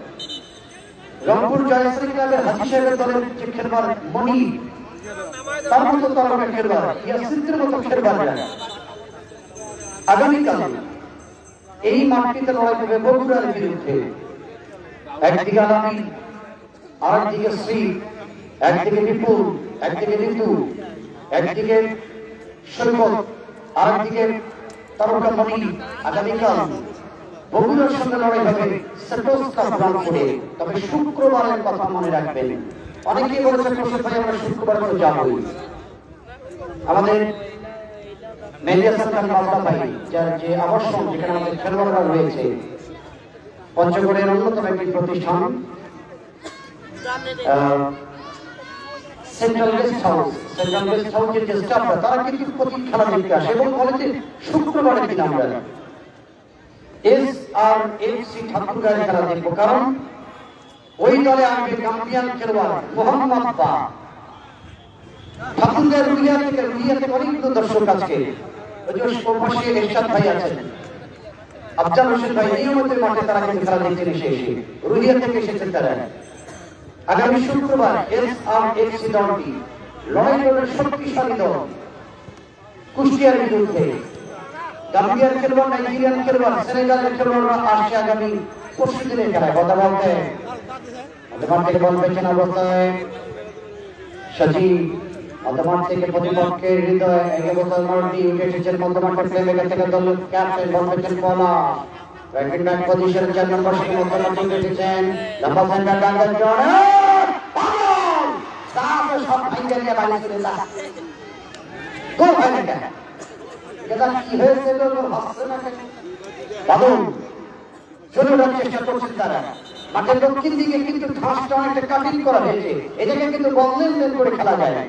Speaker 3: রংপুর জয়শ্রী ক্লাবের হাজি সাহেবের দলের যে খেলোয়াড় মনি তার মতো তারকা খেলোয়াড় ইয়াসিনের মতো খেলোয়াড় আগামীকাল এই মাঠটিতে লড়াই করবে বগুড়ার বিরুদ্ধে একদিকে আলামী আরেকদিকে শ্রী একদিকে বিপুল একদিকে ঋতু একদিকে সৈকত আরেকদিকে তারকা মনি আগামীকাল বগুড়ার সঙ্গে লড়াই হবে সান্তোস ক্লাব রংপুরে তবে শুক্রবারের কথা মনে রাখবেন অনেকেই বলেছেন ভাই আমরা শুক্রবার করে যাবই আমাদের মেহেদি হাসান খান বাবলা ভাই যার যে আবাসন যেখানে আমাদের খেলোয়াড়রা রয়েছে পঞ্চগড়ের অন্যতম একটি প্রতিষ্ঠান সেন্ট্রাল গেস্ট হাউসের যে স্টাফরা তারা কিন্তু প্রতি খেলা দেখতে আসে এবং বলে যে শুক্রবারের দিন আমরা SRFC ঠাকুরগাঁয়ের খেলা দেখবো কারণ ওই দলে আসবে চ্যাম্পিয়ন খেলোয়াড় মোহাম্মদ বা ঠাকুরগাঁয়ের রুইয়াতে অনেকগুলো দর্শক আজকে পাশে এরশাদ ভাই আছেন আফজাল হোসেন ভাই নিয়মিত মাঠে তারা কিন্তু খেলা দেখছেন এসে রুইয়া থেকে এসেছেন তারা আগামী শুক্রবার SRFC দলটি লড়াই করবে শক্তিশালী দল কুষ্টিয়ার বিরুদ্ধে গাম্বিয়ার খেলোয়াড় নাইজেরিয়ান খেলোয়াড় সেনেগালের খেলোয়াড়রা আসছে আগামী পরশু দিনের খেলায় কথা বলতে মাঠে বল পেছনে অবস্থায় সচিব মধ্যমাঠ থেকে প্রতিপক্ষের হৃদয় এগোতে মারটি উঠে এসেছেন মধ্যমাঠের প্লেয়ার থেকে দল ক্যাপ্টেন বলছেন পলাশ রাইট ব্যাক পজিশন 4 নম্বর থেকে মধ্যমাঠে এসেছেন লম্বা সেন্টার ডাঙ্গার জোড়া পাগল সাত সব ভাঙে নিয়ে বাড়ি চলে যা গোল হয় না এটা কি হয়েছে লোক হাসছে না বাবু চলে যাওয়ার চেষ্টা করছেন তারা মাঠের দক্ষিণ দিকে কিন্তু ঘাসটা অনেকটা কাটিং করা হয়েছে এটাকে কিন্তু বদলেন করে খেলা যায়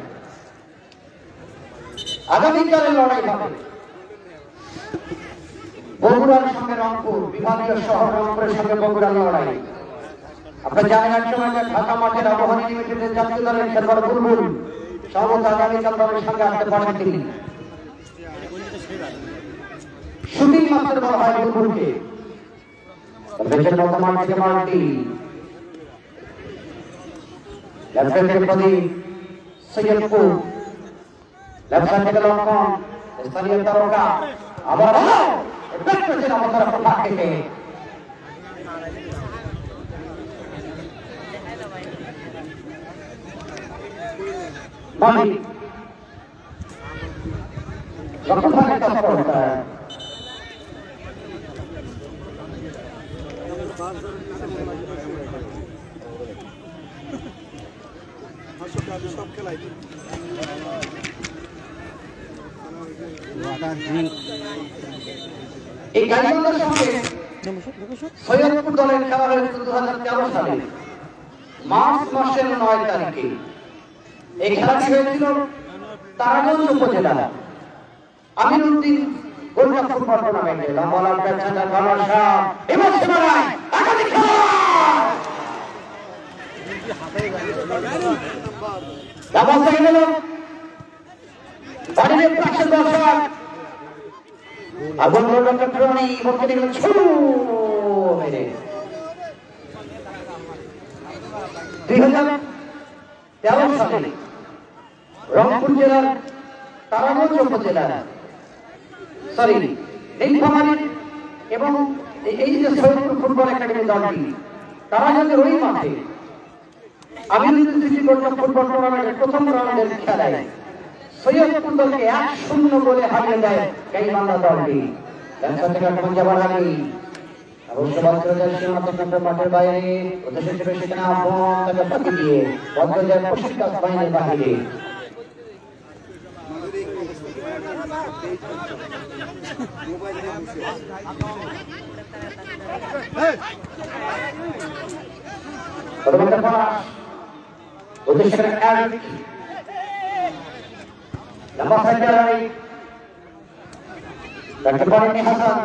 Speaker 3: আগামীকালের লড়াই হবে বগুড়ার সঙ্গে রংপুর বিভাগীয় শহর রংপুরের সঙ্গে বগুড়ার লড়াই আপনারা জানেন এক সময় ঢাকা মাঠের আবহাওয়া লিমিটেডের জাতীয় দলের খেলোয়াড় বুলবুল সর্বত আগামীকাল দলের সঙ্গে আসতে পারেন তিনি শুটিং মাস্টার বলা হয় বুলবুলকে বেচের বর্তমান থেকে মাল্টি লেফটেন্টের প্রদীপ সৈয়দপুর লেফট সাইড থেকে লক্ষণ স্থানীয় তারকা আবার ব্যাকপ্রেসের আমাদের ফাঁক থেকে মালিক লক্ষণ ভাগে কাজ করতে
Speaker 5: সব খেলাই
Speaker 3: এই গাইবান্ধার সঙ্গে সৈয়দপুর দলের খেলা হয়েছিল 2013 সালে মার্চ মাসের 9 তারিখে এই খেলাটি হয়েছিল তারাগঞ্জ উপজেলা আমিরউদ্দিন গোল্ড কাপ ফুটবল টুর্নামেন্টে লম্বা লাল প্যাচ ছাড়া কামাল শাহ এবার সীমানায় একাধিক খেলা ডাবল থেকে গেল বাড়ির প্রাক্তন দর্শক আগুন রোডের ট্রনি মুখে দিল ছু মেরে 2013 সালে রংপুর জেলার তারাগঞ্জ উপজেলার নীলফামারীর এবং এই যে সৈয়দপুর ফুটবল একাডেমি দলটি তারাগঞ্জের ওই মাঠে Amiruddin city gold cup football টুর্নামেন্টের প্রথম রাউন্ডের খেলায় সৈয়দপুর দলকে 1-0 গোলে হারিয়ে দেয় গাইবান্ধা দলটি ক্যান্সার থেকে আক্রমণ যাবার আগে অবশ্য বজ্রজয়ের সীমান্ত মাঠের বাইরে উদ্দেশ্য ছিল সেখানে আহ্বান তাকে ফাঁকি দিয়ে বজ্রজয়ের প্রশিক্ষক বাহিনীর বাহিরে উদ্দেশ্য লম্বা সাইডারাই ডক্টর বারিনী হাসান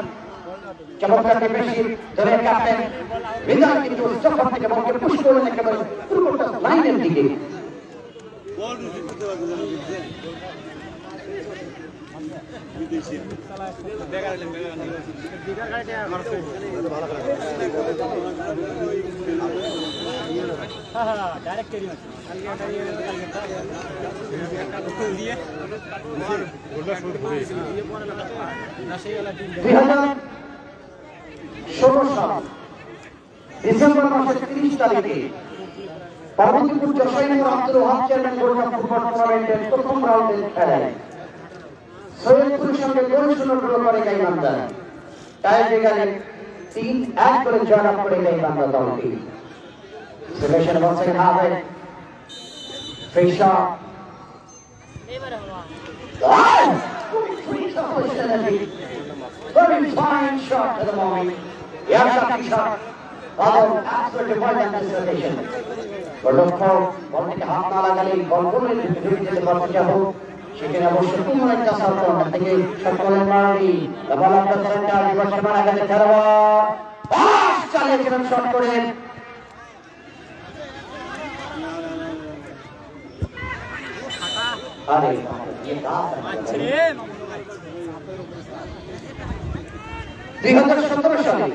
Speaker 3: চমৎকার ডিফেন্সিভ দলের ক্যাপ্টেন বিদায় কিন্তু সফর থেকে বলকে পুশ করলেন একেবারে পুরোটা লাইনের দিকে
Speaker 5: বিদেশি ডাইরেক্ট
Speaker 3: 2016 সাল ডিসেম্বর মাসের 30 তারিখে Parbatipur Jashainagar Abdul Wahab chairman gold cup football টুর্নামেন্টের প্রথম রাউন্ডের খেলায় সৈয়দপুরের সঙ্গে গোল শূন্য ড্র করে গাইবান্ধা টাই ব্রেকারে 3-1 করে জয় লাভ করে গাইবান্ধা দলটি সিলেকশন বলছে হবে ফিশা very fine shot to the moment. Yeah, shot. Although absolutely more than this rotation. But look for ball থেকে হাত না লাগালে বল বলে ঢুকে যেতে পারছে যাবো সেখানে অবশ্য কোনো একটা সাউন্ড না থেকে সকলের মারি বল আপ সেন্টার রিভার্স মারা গেছে খেলোয়াড় পাস চালিয়েছিলেন শট করে আরে ये बात है 2017 সালে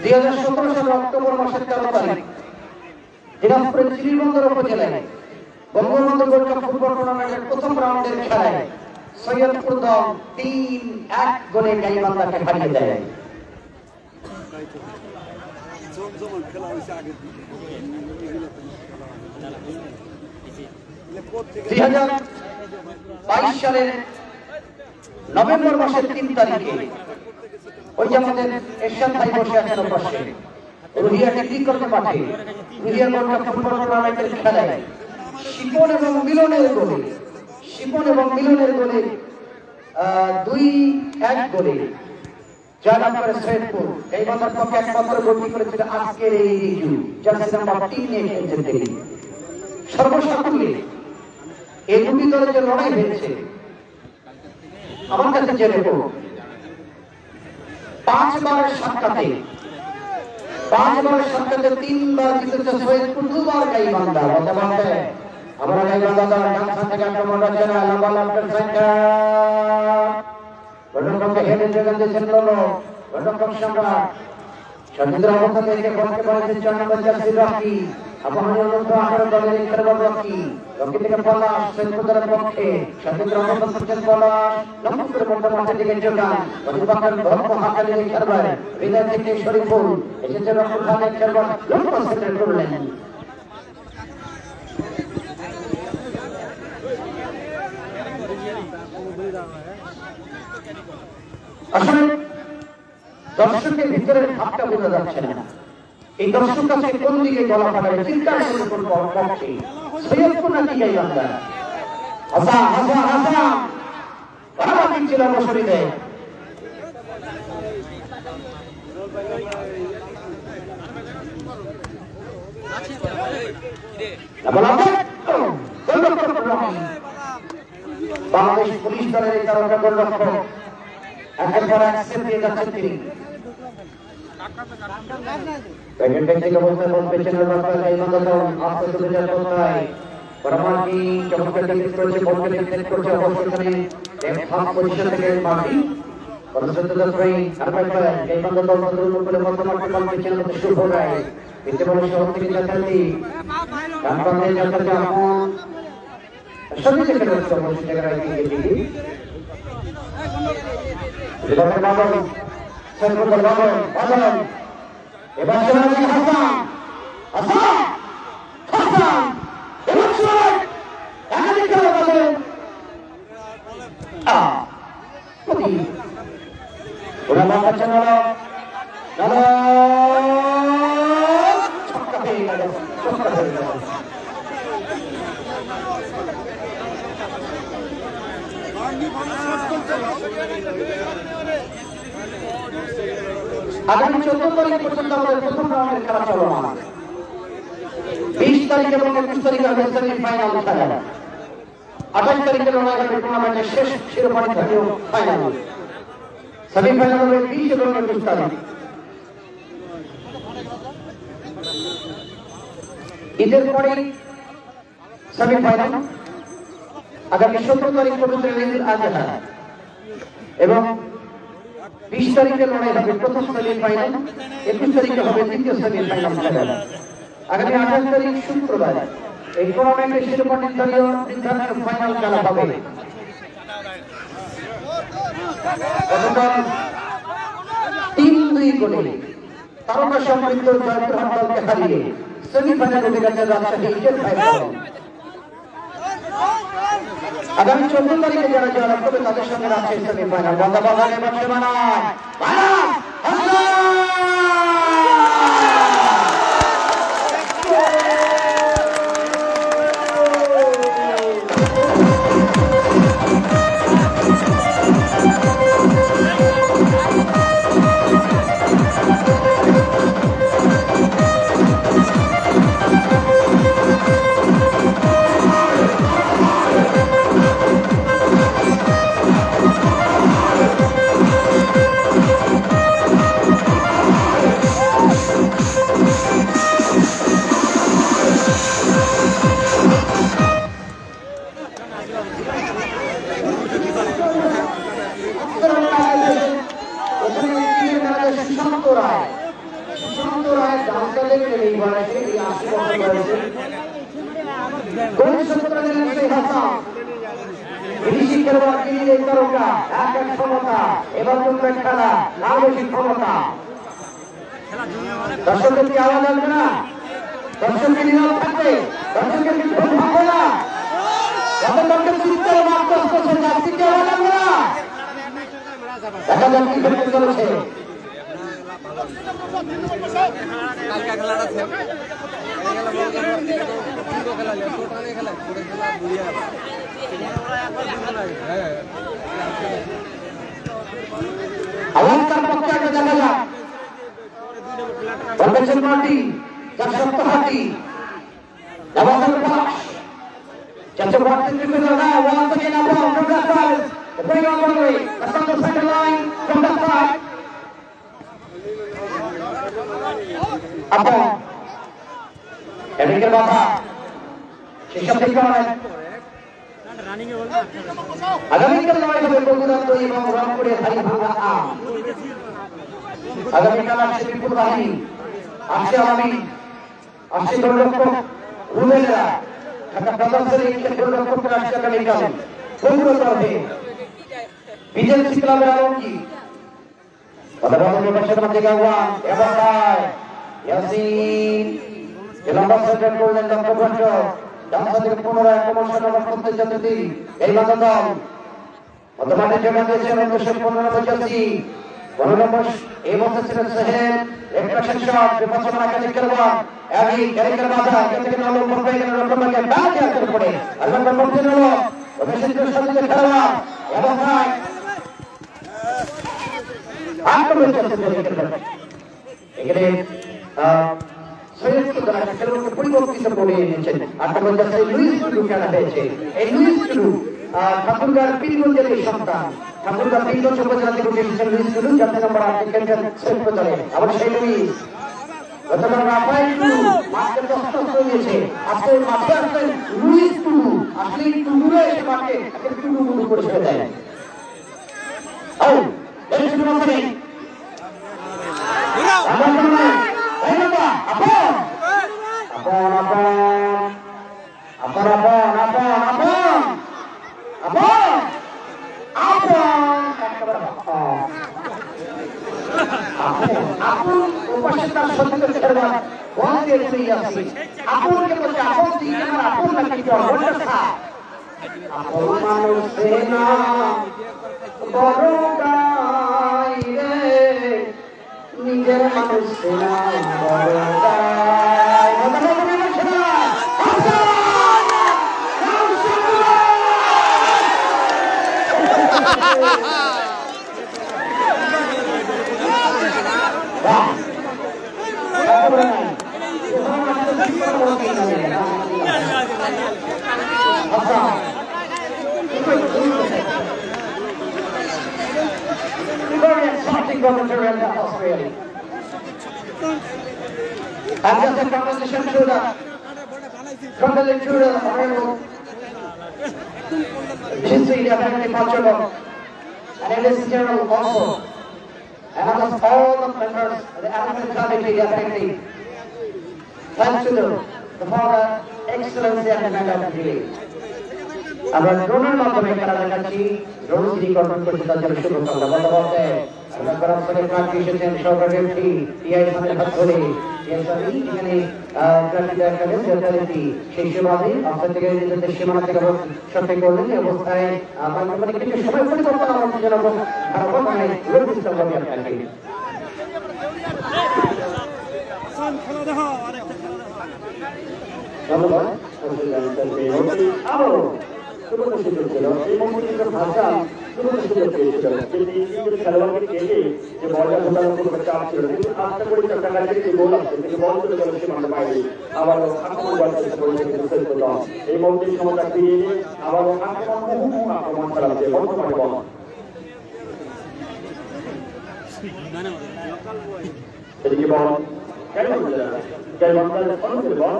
Speaker 3: 2017 সালের অক্টোবর মাসের 13 তারিখ দিনাজপুরের শ্রীবন্দর উপজেলায় বঙ্গবন্ধু গোল্ড কাপ ফুটবল টুর্নামেন্টের প্রথম রাউন্ডের খেলায় সৈয়দপুর দল 3-1 গোলে গাইবান্ধাকে হারিয়ে দেয়।
Speaker 2: 2022 সালের নভেম্বর মাসের 3 তারিখে ওই যে আমাদের এশিয়ান ভাই বসে আছেন পাশে রুহিয়া ডিগ্রি করতে মাঠে রুহিয়া গোল্ড ফুটবল টুর্নামেন্টের খেলায় শিপন এবং মিলনের গোলে 2-1 গোলে জয়লাভ করে সৈয়দপুর। এই বছর পক্ষে একমাত্র গোলটি করেছিল আজকের এই রিজু, জার্সি নাম্বার 3 নিয়ে খেলছেন তিনি। সর্বসাকুল্যে এই দুটি দলের যে লড়াই হয়েছে আমার কাছে যে রেকর্ড 5 বারের সাক্ষাতে 3 বার জিতেছে সৈয়দপুর, 2 বার গাইবান্ধা। আমরা গাইবান্ধা দল ডানসান থেকে আক্রমণ করছে না, লম্বা লম্বের সংখ্যা বর্ণকমকে হেডে যোগান দিয়েছেন লোলো বর্ণকম সম্রাট সতীন্দ্র অবস্থা থেকে বলকে বলেছেন 4 নম্বর জার্সি রকি আপনি অনন্ত 18 দলের খেলোয়াড় রকি থেকে পলাশ সৈয়দপুর দলের পক্ষে সতীন্দ্র অবস্থা করছেন পলাশ লম্বা করে মোটা মাঠের দিকে যোগান অধিবাকের ধর্ম হাকালের খেলোয়াড় বিদায় থেকে শরীফুল এসেছে রকুল খানের খেলোয়াড় লম্বা সেটেল করলেন। আসলে দর্শকের ভিতরের ভাবটা বোঝা যাচ্ছে না, এই দর্শক কাছে কোন দিকে গলা ফাটাবে চিন্তা করুন। পক্ষে সৈয়দপুর নাকি গাইবান্ধা বাবা দিচ্ছিল বসরিতে বাংলাদেশ পুলিশ দলের এই তারকা গোলরক্ষক একবার অ্যাকশন দিয়ে যাচ্ছেন তিনি। প্যাকেট থেকে বলতে পেছনের রাস্তায় গাইবান্ধা দল আস্তে চলে যায় কোথায় পরমাণি চমৎকার দিক করেছে বলকে সেট করছে অবস্থানে এক ভাগ পজিশন থেকে মাটি পরশন্ত দলই আরবাইবা গাইবান্ধা দল শুরু করে বর্তমান বল পেছনে শুরু হয়ে যায়। এতে বড় শহর থেকে যাচ্ছি রামপালে যাচ্ছে আপন সবই থেকে রয়েছে অবশ্যই জায়গা রাখি দিদি এবার বাবা সৈয়দপুর দল বাবা এবার চলে হাসান এবার চলে একাধিক খেলা বলেন ওরা বাবা চ্যানেল ছক্কা হয়ে গেল আগামী 14 তারিখ পর্যন্ত আমাদের প্রথম রাউন্ডের খেলা চলমান। 20 তারিখ এবং 21 তারিখে হবে সেমিফাইনাল খেলা, 28 তারিখে লড়াই হবে টুর্নামেন্টের শেষ শিরোপা নির্ধারণী ফাইনাল। সেমিফাইনাল হবে 20 এবং 21 তারিখ। ঈদের পরে সেমিফাইনাল আগামী 17 তারিখ পর্যন্ত ঈদুল আজহা এবং 20 তারিখে লড়াই হবে প্রথম সেমিফাইনাল, 21 তারিখে হবে দ্বিতীয় সেমিফাইনাল খেলা। আগামী 28 তারিখ শুক্রবার এই টুর্নামেন্টের শিরোপা নির্ধারণী ফাইনাল খেলা হবে। 3-2 গোলে তারকা সমৃদ্ধ জয়পুরহাট দলকে হারিয়ে সেমিফাইনালে উঠে গেছে রাজশাহী ইটের ফাইনাল। আগামী 14 তারিখে যারা জয়লাভ করবে তাদের সঙ্গে রাজশাহী সেমিফাইনাল। বাধা বাধা এবার সীমানায় দর্শকের কি আওয়াজ আসবে না? দর্শকের নীরব থাকবে, দর্শকের কি ঘুম ভাঙবে না?
Speaker 3: গতকালকে চিত্র মাত্র করছে যাচ্ছি কে হলাম না দেখা যাক কি ঘটে চলেছে
Speaker 8: কালকে খেলাটা ছিল
Speaker 3: অলঙ্কার পক্ষে আগে দেখা যাক প্রফেশন পার্টি যার সপ্তাহাটি এবং Chakravarti Tripura now once again above from that side. The bring on one way. That's on the second line from that side. Above. Enrique Bata. Shisham Tikkaran. আগামীকাল নয় হবে বগুড়ান্ত এবং রংপুরের হারি ভাঙা আম আগামীকাল আসছে বিপুল বাহিনী আসছে আওয়ামী আসছে গোলরক্ষক রুমেলরা ঢাকা প্রদর্শনী গোলরক্ষক আসছে আগামীকাল বগুড়া হবে বিজেপি ক্লাবের আলমগীর পদাবলী বর্ষের মধ্যে গাওয়ান এবার ইয়াসিন লম্বা সেটেল করলেন লক্ষ্যভ্রষ্ট ডান্সা থেকে পুনরায় কমর্শন করতে যেতে এই মাথা দল বর্তমানে জমা দিয়েছেন 15 নম্বর এই মধ্যে ছিলেন সোহেল একটা শট বিপক্ষের আকাশে খেলবান আগে ক্যারিকার বাধা থেকে নম্বর পড়বে গেল রকমকে ব্যাট করে পড়ে আল্লাহ নম্বর দিল অভিষেকের সাথে খেলবান এবং ভাই আক্রমণ করতে এখানে সৈয়দপুর দ্বারা খেলোয়াড়কে পরিবর্তিত করে এনেছেন আক্রমণ যাচ্ছে লুইস টুডু খেলা হয়েছে এই লুইস টুডু ঠাকুরগাঁর পীরগঞ্জের এই সন্তান ঠাকুরগাঁ পীরগঞ্জ উপজেলা থেকে উঠে এসেছেন লুইস টুডু যাতে নম্বর 8 খেলছেন সৈয়দপুরে আবার সেই লুইস গতকাল রাফাইল টুডু মাঠে কষ্ট হয়েছে আজকে মাঠে আসছেন লুইস টুডু আসলে টুডুরে এসে মাঠে টুডু টুডু করে ছেড়ে দেয় ও এই টুডু মাঠে নিজের মানুষ very exciting commentary on that house really. And just a conversation from the intruder, Honorable Jinsi, definitely Portugal, and it is general also. And almost all the members of the Animal Committee, definitely. Thanks to them for the excellency and the matter of the আমরা ড্রোনের মাধ্যমে খেলা দেখাচ্ছি drone যিনি control করছে তার জন্য শুভকামনা বলতে বলতে আমরা পরস্পরে প্রার্থী এসেছেন সরকারি এমপি টিআই সামনে হাত ধরে এখানে প্রার্থী দেখালেন যথারীতি সেই সমাধি আপনার থেকে নিজেদের সীমানা থেকে সঠিক করলেন এই অবস্থায় মানে কিন্তু সময় পরিবর্তন আমাদের জন্য খারাপ নয় রোগিস্ত হবে আপনাকে ধন্যবাদ আরো এই মন্ত্রীর ভাষা খেলোয়াড়কে কেটে যে বলটা ঘোটানোর কোনো চাপ ছিল কিন্তু আস্তে করে চট্টগ্রামের যে গোল আসছে তিনি বল তুলে গেল সীমান্ত বাইরে আবারও আক্রমণ করতে এই মন্ত্রীর ক্ষমতা ফিরিয়ে নিয়ে আবারও আক্রমণ চালাচ্ছে বর্তমানে বল এদিকে বল কেন বল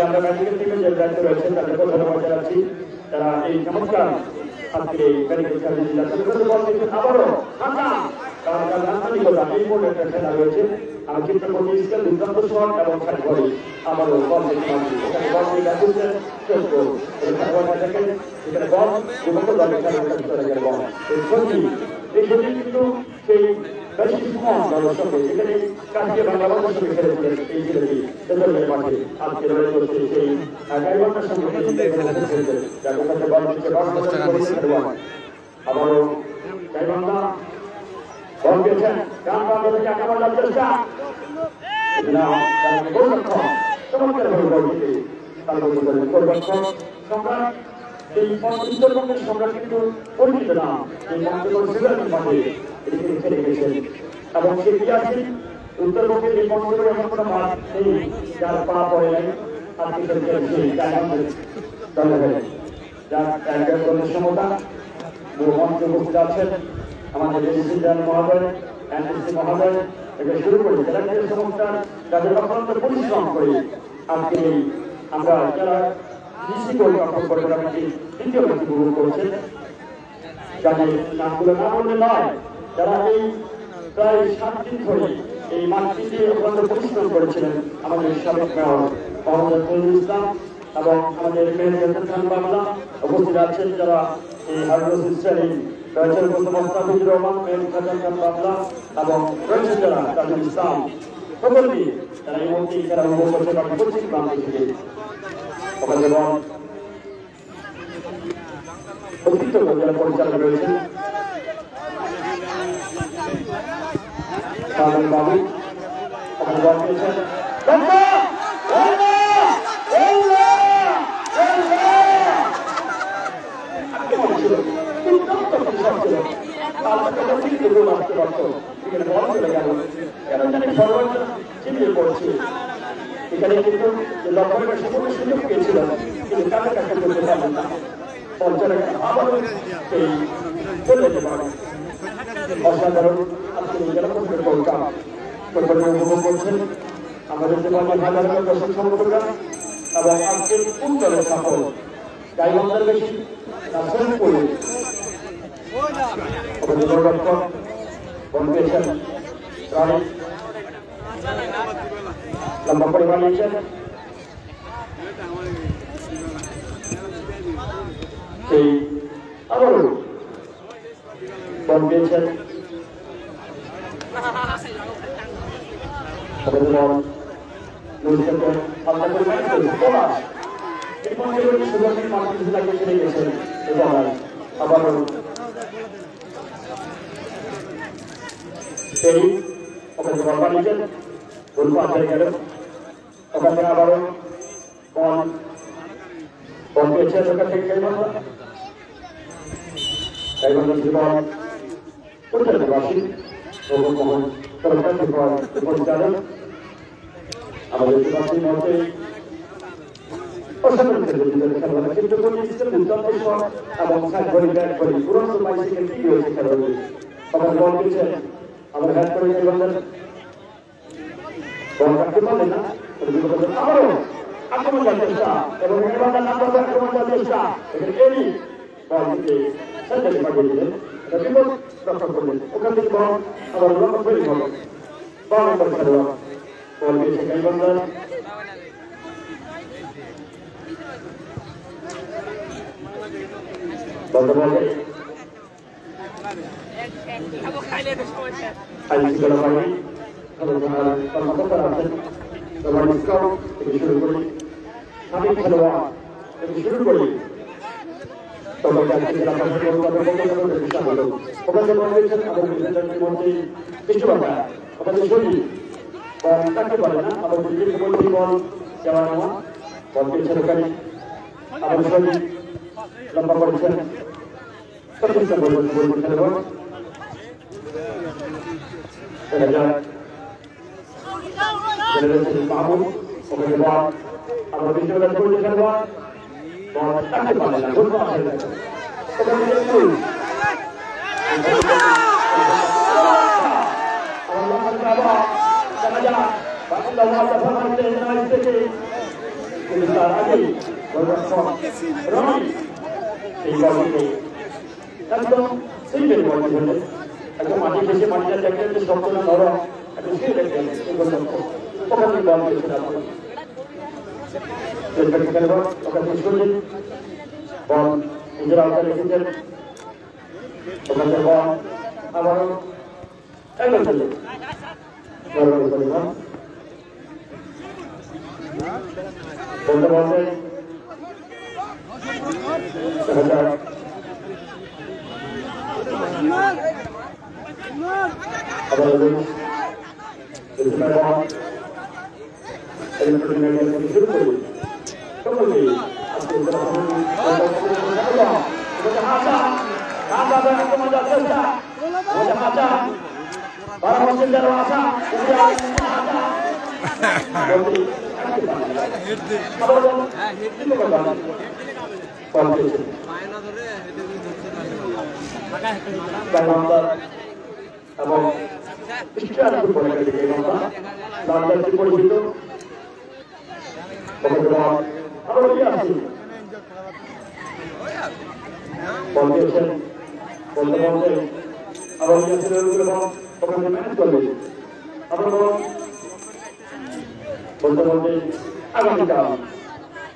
Speaker 3: আমরা মেডিকেল টিমের যে দায়িত্ব রয়েছেন তাদেরকে ধন্যবাদ জানাচ্ছি তারা এই চমৎকার আজকে এই মেডিকেল আবারও এই বোর্ডে একটা খেলা রয়েছে আমি চিন্তা করছি দুর্দান্ত শট এবং ঘরে আবারও বল এখানে বল এখানে বল বিভক্ত দলের খেলা বল এই কিন্তু সেই
Speaker 7: বেশি কম দর্শকে এখানে কাজকে বাংলাদেশের সঙ্গে খেলেছিলেন এই ছেলেটি তেজলের মাঠে আজকে রয়ে চলছে সেই গাইবান্ধার সঙ্গে খেলেছেন যার কাছে বল দিচ্ছে আবারও গাইবান্ধা বল দিয়েছেন ডান প্রান্ত থেকে আক্রমণ করার চেষ্টা না গোলরক্ষক চমৎকার ভাবে বল দিতে তারপর গোলরক্ষক সম্রাট এই উত্তরবঙ্গের সম্রাট কিন্তু পরিচিত না এই মন্ত্রী সিলেটের মাঠে এটি খেলে গেছেন এবং সে বিয়াসী উত্তরবঙ্গের এই মন্ত্রী এমন কোনো মাঠ নেই যার পা পড়ে নাই আজকে খেলছে দলের যার একজন দলের সমতা মঞ্চে উপস্থিত আছেন আমাদের এনসিসি মহোদয় এনসিসি মহোদয় থেকে শুরু করে জেলার সংস্থার তাদের অত্যন্ত পরিশ্রম করে আজকে আমরা যারা কৃষি পরিকল্পনা করে আমাকে তৃতীয় ব্যক্তি গ্রহণ করেছেন যাদের নামগুলো না বললে নয় যারা এই প্রায় 7 দিন ধরে এই মাঠটিতে অত্যন্ত পরিশ্রম করেছিলেন আমাদের সাবেক মেয়র মোহাম্মদ ফজলুল ইসলাম এবং আমাদের মেয়র খান বাংলা উপস্থিত আছেন যারা এই হারুন ইসলাম রয়েছেন মোস্তাফিজুর রহমান মেয়র খান বাংলা এবং রয়েছেন যারা তাজুল ইসলাম সকলেই তারা এই মন্ত্রী খেলা অনুভব করছেন এবং পশ্চিম প্রান্ত থেকে ওখানে অতিরিক্ত যারা পরিচালনা রয়েছেন বাবু ওখানে বল পেয়েছেন এখানে কিন্তু লক্ষ্যের সম্পূর্ণ সুযোগ পেয়েছিল কিন্তু কাছে কাছে করতে পারবেন না পঞ্চায়েত আবারও সেই চলে যেতে পারে অসাধারণ আজকে জেলা পরিষদের কলকা উপভোগ করছেন আমাদের জীবনে হাজার হাজার দর্শক সংগঠনরা এবং আজকের উত্তরের সফল গাইবান্ধার বেশি নাচন করে গোলরক্ষক বল পেয়েছেন লম্বা করে বানিয়েছেন সেই আবারও বল পেয়েছেন আবারও সেই ওখানে বল বানিয়েছেন গোল পাস হয়ে গেল ওখানে আবারও বল পেয়েছেন ওখান থেকে গাইবান্ধা জীবন পরিচালকবাসী মোহন সরকার পরিচালক আমাদের জীবনের মধ্যে অসাধারণ খেলা কিন্তু এবং সাইড ব্যাট করে পুরনো বাইসাইকেল কি হয়েছে খেলা ওখানে বল পেয়েছেন আমরা হ্যাট করে জীবনের বল রাখতে পারলেন না আবারও আক্রমণ চেষ্টা এবং আক্রমণ চেষ্টা এখানে বল দিতে সাইডে পাঠিয়ে দিলেন বিপদ রক্ষা করলেন ওখান থেকে বল আবার লক্ষ্য করে বল বল নম্বর খেলোয়াড় বল দিয়েছে গাইবান্ধা বলতে বলে আইসি খেলা পাইনি কর্মকর্তারা আছেন তোমার স্কাউট থেকে শুরু করি সাবেক খেলোয়াড় থেকে শুরু করি লম্বা করেছেন মাহমুদ ওখানে বল আমরা বিশ্ববিদ্যালয় করলে খেলোয়াড় বল কাটতে পারে না গোল পাস হয়ে গেছে ওখানে কিন্তু তার আগেই এই বলটিকে একদম সেই বের বল ধরলেন একদম মাটি বেশি মাটিটা দেখলেন যে সম্পূর্ণ নরম একদম সেই দেখলেন ওখানে বল পেয়েছেন ওখানে শুনলেন বল নিজের আওতায় রেখেছেন ওখানে বল আবারও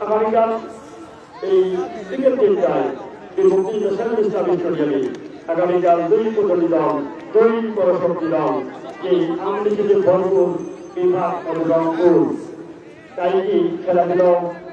Speaker 7: আগামীকাল এই ক্রিকেট টিমটায় এই মুক্তিযুদ্ধ সেন্ট্রাল ইসলামিক স্টেডিয়ামে আগামীকাল দুই প্রতিনিধি দল দুই পরশক্তি দল এই আমলিখিতে ভরপুর বিভাগ রংপুর তাই কি খেলাধুলো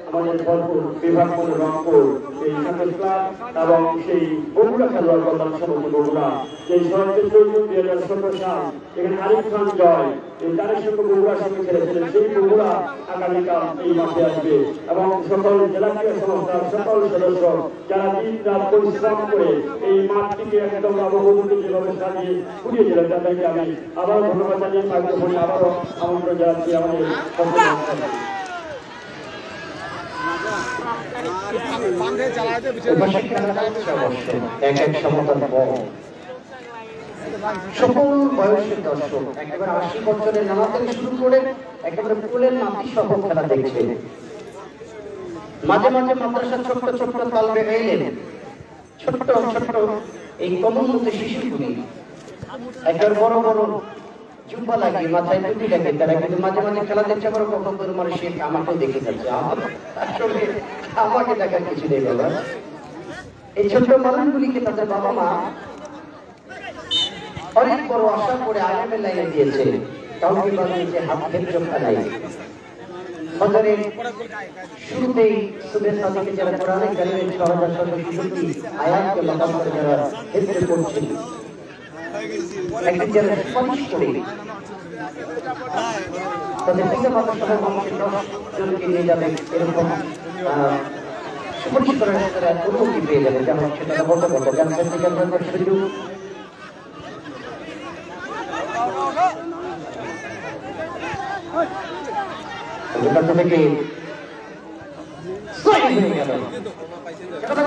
Speaker 7: আমাদের ভরপুর বিভাগ রংপুর এই সেন্ট্রাল ক্লাব এবং সেই বগুড়া খেলোয়াড় কল্যাণ সমিতি বগুড়া এই 2017 সাল এখানে আরিফ খান জয় এই তারের সঙ্গে বগুড়ার সঙ্গে খেলেছিলেন সেই বগুড়া আগামীকাল এই মাঠে আসবে এবং সকল জেলা ক্রীড়া সংস্থার সকল সদস্য যারা দিন রাত পরিশ্রম করে এই মাঠটিকে একদম নববধূকে যেভাবে সাজিয়ে ফুটিয়েছিলেন তাদেরকে আমি আবারও ধন্যবাদ জানিয়ে মাইক্রোফোনে আবারও আমন্ত্রণ জানাচ্ছি আমাদের
Speaker 3: সকল বয়সের দর্শক একেবারে 80 বছরের নানা থেকে শুরু করে একেবারে ফুলের নাতি সহ খেলা দেখছে। মাঝে মাঝে মাদ্রাসার ছোট্ট ছোট্ট তাল বেগাইলেন ছোট্ট ছোট্ট এই কমলমতি শিশুগুলি একেবারে বড় বড় জুম্বা লাগিয়ে মাথায় টুপি লাগে তারা কিন্তু মাঝে মাঝে খেলা দেখছে আবার কখন করে মানুষের আমাকেও দেখে যাচ্ছে আসলে আমাকে দেখার কিছু নেই বাবা। এই ছোট্ট মানুষগুলিকে তাদের বাবা মা অনেক বড় আশা করে আগামী লাইনে দিয়েছে কাউকে বানিয়েছে হাত থেকে চোখা নাই ফজরের শুরুতেই শুভেচ্ছা দিকে যারা কোরআনে কারিমের 6766 আয়াতকে লক্ষ্য করে যারা হিফজ করছেন একদিন যারা সুপারিশ করে তাদের পিতা মাতা সহ মানুষের 10 জনকে নিয়ে যাবে এরকম সুপারিশ করার অনুমতি পেয়ে যাবে যেমন সেটা বলতে বলতে জানতেন থেকে আমরা শুরু থেকে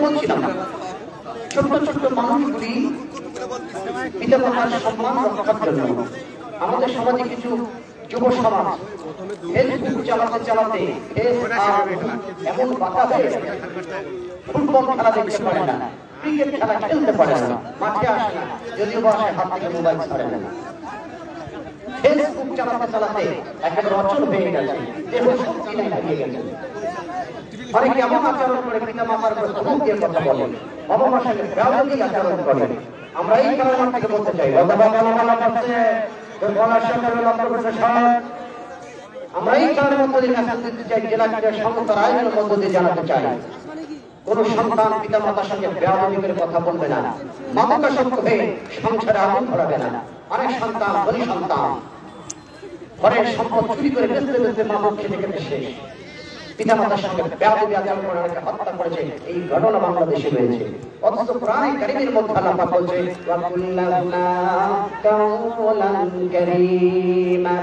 Speaker 3: বলছিলাম ছোট্ট ছোট্ট মানুষগুলি পিতা মাতার সম্মান রক্ষার জন্য আমাদের সমাজে কিছু যুব সমাজ ফেসবুক চালাতে চালাতে এমন বাধা দেয় ফুটবল খেলা দেখতে পারে না ক্রিকেট খেলা খেলতে পারে না মাঠে আসে না যদিও বা আসে হাত থেকে মোবাইল ছাড়ে না ফেসবুক চালাতে চালাতে একেবারে অচল হয়ে গেছে দেহ শক্তি নাই হারিয়ে গেছে অনেকে এমন আচরণ করে পিতা মাতার উপর ধমক দিয়ে কথা বলে বাবা মার সঙ্গে ব্যবহারিক আচরণ করে আমরা এই কারণ থেকে বলতে চাই আমরা এই কারণের মধ্যে দিয়ে মেসেজ দিতে চাই জেলা ক্রীড়া সংস্থার আয়োজনের মধ্য দিয়ে জানাতে চাই কোন সন্তান পিতা মাতার সঙ্গে ব্যবহারিক করে কথা বলবে না মাদকাসক্ত হয়ে সংসারে আগুন ধরাবে না অনেক সন্তান ধনী সন্তান ঘরের সম্পদ চুরি করে বেঁচতে বেঁচতে মাদক খেতে খেতে শেষ পিতা মাতার সঙ্গে ব্যবহারিক আচরণ করে অনেকে হত্যা করেছে এই ঘটনা বাংলাদেশে রয়েছে অথচ কোরআনে কারীমের মধ্যে আল্লাহ পাক বলছে ওয়া কুল্লানা কাওলান কারীমা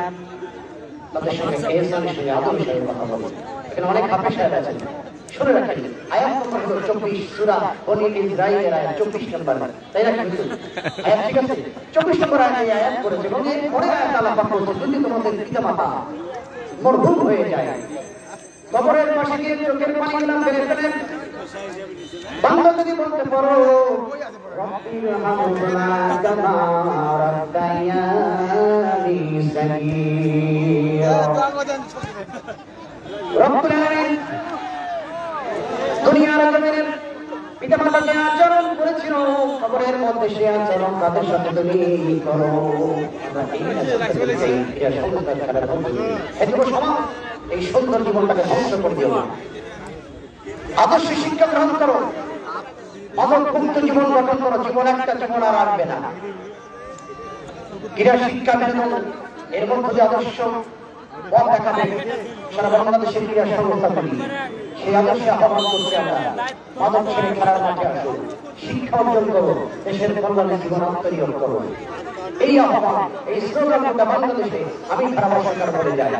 Speaker 3: তাদের সঙ্গে ইহসানের সঙ্গে আদবের সঙ্গে কথা বলছে এখানে অনেক হাফেজ সাহেব আছেন শুনে রাখেন আয়াত নম্বর হলো 24 সূরা বনী ইসরাঈলের আয়াত 24 নম্বর তাই না কিন্তু আয়াত ঠিক আছে 24 নম্বর আয়াত করেছে এবং এর পরে আয়াত আল্লাহ পাক বলছে যদি তোমাদের পিতামাতা মরহুম হয়ে যায় কবরের পাশে গিয়ে চোখের পানিগুলো ফেলে ফেলেন বান্দা যদি বলতে পারো রব্বি রহমাতুনা কামা রাব্বায়ানি সাগীরা রব্বুল আলামিন দুনিয়ার জমিনের
Speaker 2: পিতামাতা যে আচরণ করেছিল খবরের মধ্যে সে আচরণ তাদের সাথে তুমি করো। এই সুন্দর জীবনটাকে ধ্বংস করে দিও না। আদর্শ শিক্ষা গ্রহণ করো, মাদকমুক্ত জীবন গঠন করো। জীবন একটা, জীবন আর আসবে না। ক্রীড়া শিক্ষা বিনোদন এর মধ্যে যে আদর্শ পথ দেখাবে সারা বাংলাদেশের ক্রীড়া সংস্থাগুলি, সেই আদর্শে আহ্বান করছি আমরা। মাদক ছেড়ে খেলার মাঠে আসো, শিক্ষা অর্জন করো, দেশের কল্যাণে জীবন আত্মনিয়োগ করো। এই আহ্বান, এই স্লোগান বাংলাদেশে আমি খারাপ অস্বীকার করে যাই।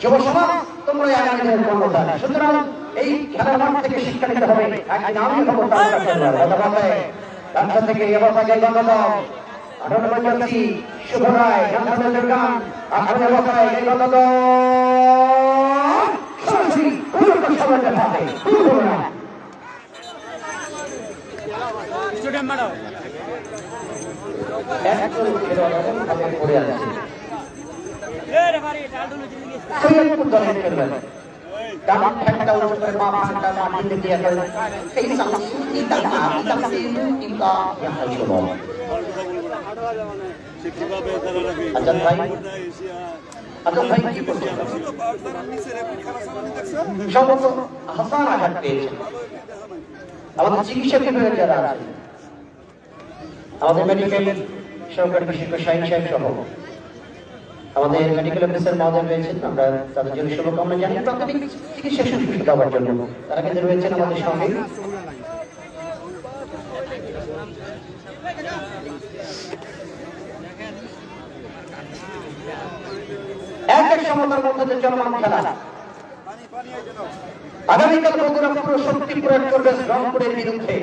Speaker 2: যুব সমাজ তোমরা আগামী দিনের কর্মধার, সুতরাং এই খেলার মাঠ থেকে শিক্ষা নিতে হবে। একদিন আমি হবো তারকা খেলোয়াড়। রাস্তা থেকে এবার গণদল 98 জাতি শুভ রায় গানের গান 18 বছরে এই গণদল সরাসরি পুরো সমাজের হাতে
Speaker 8: স্টুডেন্ট ম্যাডাম
Speaker 2: একজন খেলোয়াড় পড়ে আছে। সৈয়দপুর দলের খেলোয়াড় ডান ঠ্যাংটা উঁচু করে মা ফাঁকটা মাটিতে দিয়ে ফেলে সেই সংস্কৃতি আজাদ ভাই কি করছেন? সম্ভবত হাসান আঘাত পেয়েছেন। আমাদের চিকিৎসা বিভাগের যারা আছে, আমাদের মেডিকেল সহকারী বিশেষজ্ঞ শাহিন সাহেব সহ আমাদের মেডিকেল অফিসার মহোদয় রয়েছেন, আমরা তাদের জন্য শুভকামনা জানাই। প্রাথমিক চিকিৎসা সুবিধা দেওয়ার জন্য তারা কিন্তু রয়েছেন আমাদের সঙ্গে। এক সমতার মধ্যে চলমান খেলা আগামীকাল বগুড়া পুরো শক্তি প্রয়োগ করবে রংপুরের বিরুদ্ধে।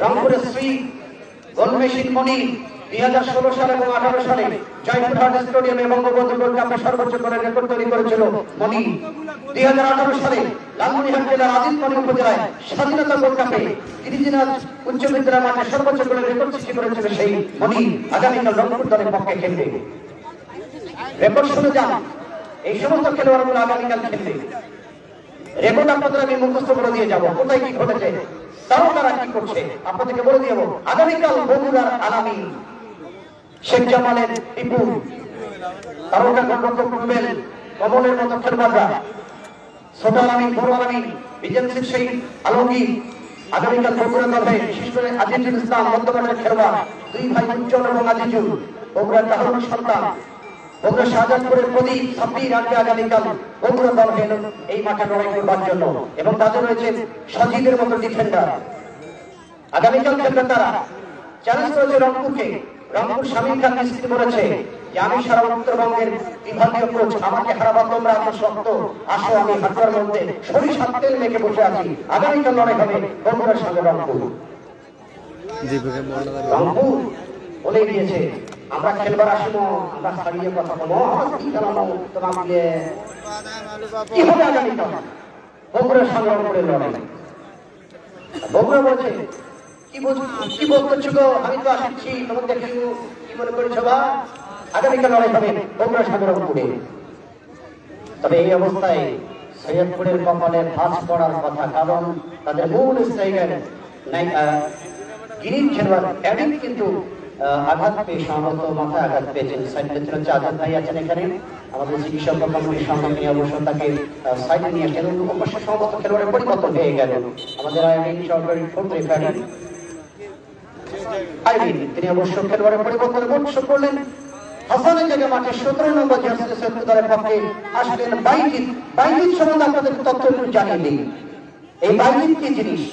Speaker 2: রংপুরের শ্রী গোলমেশিন মণি 2016 সালে এবং 18 সালে জয়পুরহাট স্টেডিয়ামে বঙ্গবন্ধু গোল্ড কাপে সর্বোচ্চ করে রেকর্ড তৈরি করেছিল মণি। 2018 সালে লালমনিরহাট জেলার আজিজমণি উপজেলায় স্বাধীনতা গোল্ড কাপে গিরিজনাথ উচ্চ বিদ্যালয় মাঠে সর্বোচ্চ করে রেকর্ড সৃষ্টি করেছিল সেই মণি। আগামীকাল রংপুর দলের পক্ষে খেলবে। রেকর্ড শুনে যান, এই সমস্ত খেলোয়াড়গুলো আগামীকাল খেলবে। রেকর্ড আপনাদের আমি মুখস্থ করে দিয়ে যাবো, কোথায় কি ঘটেছে, তাও তারা কি করছে আপনাদেরকে বলে দিয়ে যাবো। আগামীকাল বগুড়ার আলামী শেখ জামালের বিপুল তারকা গোলরক্ষক রুবেল কমলের মতো খেলোয়াড়রা, ছোট আলামী, বড় আলামী, বিজেপির সেই আলমগীর আগামীকাল বগুড়া দলে, বিশেষ করে আজিজুল ইসলাম মধ্যমাঠের খেলোয়াড়, দুই ভাই উজ্জ্বল এবং আজিজুল, বগুড়ার তাহরুল সন্তান, বগুড়া শাহজাহানপুরের প্রদীপ সাব্বির আসবে আগামীকাল বগুড়া দল এই মাঠে লড়াই করবার জন্য। এবং তাদের রয়েছে সজিদের মতো ডিফেন্ডার, আগামীকাল খেলবে তারা। চ্যালেঞ্জ করেছে রংপুরকে। রংপুর শামীম খান নিশ্চিত করেছে যে আমি সারা উত্তরবঙ্গের বিভাগীয় কোচ, আমাকে হারাবার তোমরা এত শক্ত, আসো আমি হাঁটার মধ্যে সরিষার তেল মেখে বসে আছি। আগামীকাল লড়াই হবে বগুড়ার সঙ্গে রংপুর। রংপুর বলে দিয়েছে আমরা খেলবার আসবো, আমরা ছাড়িয়ে কথা বলবো, কি খেলানো তোমাকে কি হবে আগামীকাল বগুড়ার সঙ্গে রংপুরের লড়াই। বগুড়া বলছে কি বলতেছো গো, আমি তো আসছি তোমার দেখি কি মনে করেছো বা আগামীকাল লড়াই হবে বগুড়ার সঙ্গে রংপুরে। তবে এই অবস্থায় সৈয়দপুরের কপালে ভাঁজ পড়ার কথা, কারণ তাদের মূল স্ট্রাইকার গিরিন খেলোয়াড় অ্যাডিক কিন্তু আঘাত পেয়ে সম্ভবত মাথায় আঘাত পেয়েছেন। আজাদ ভাই আছেন এখানে, আমাদের চিকিৎসক কমিটির সঙ্গে নিয়ে অবশ্য তাকে সাইডে নিয়ে আসেন। অবশ্য সম্ভবত খেলোয়াড়ের পরিবর্তন হয়ে গেল। আমাদের আইন সরকারি ফুড রেফারি আইন তিনি অবশ্য খেলোয়াড়ের পরিবর্তন ঘোষণা করলেন। হাসানের জায়গায় মাঠে 17 নম্বর জার্সি দলের পক্ষে আসলেন বাইজিৎ। বাইজিৎ সম্বন্ধে আপনাদের তথ্য একটু জানিয়ে দিই। এই বাইজিৎ কি জিনিস?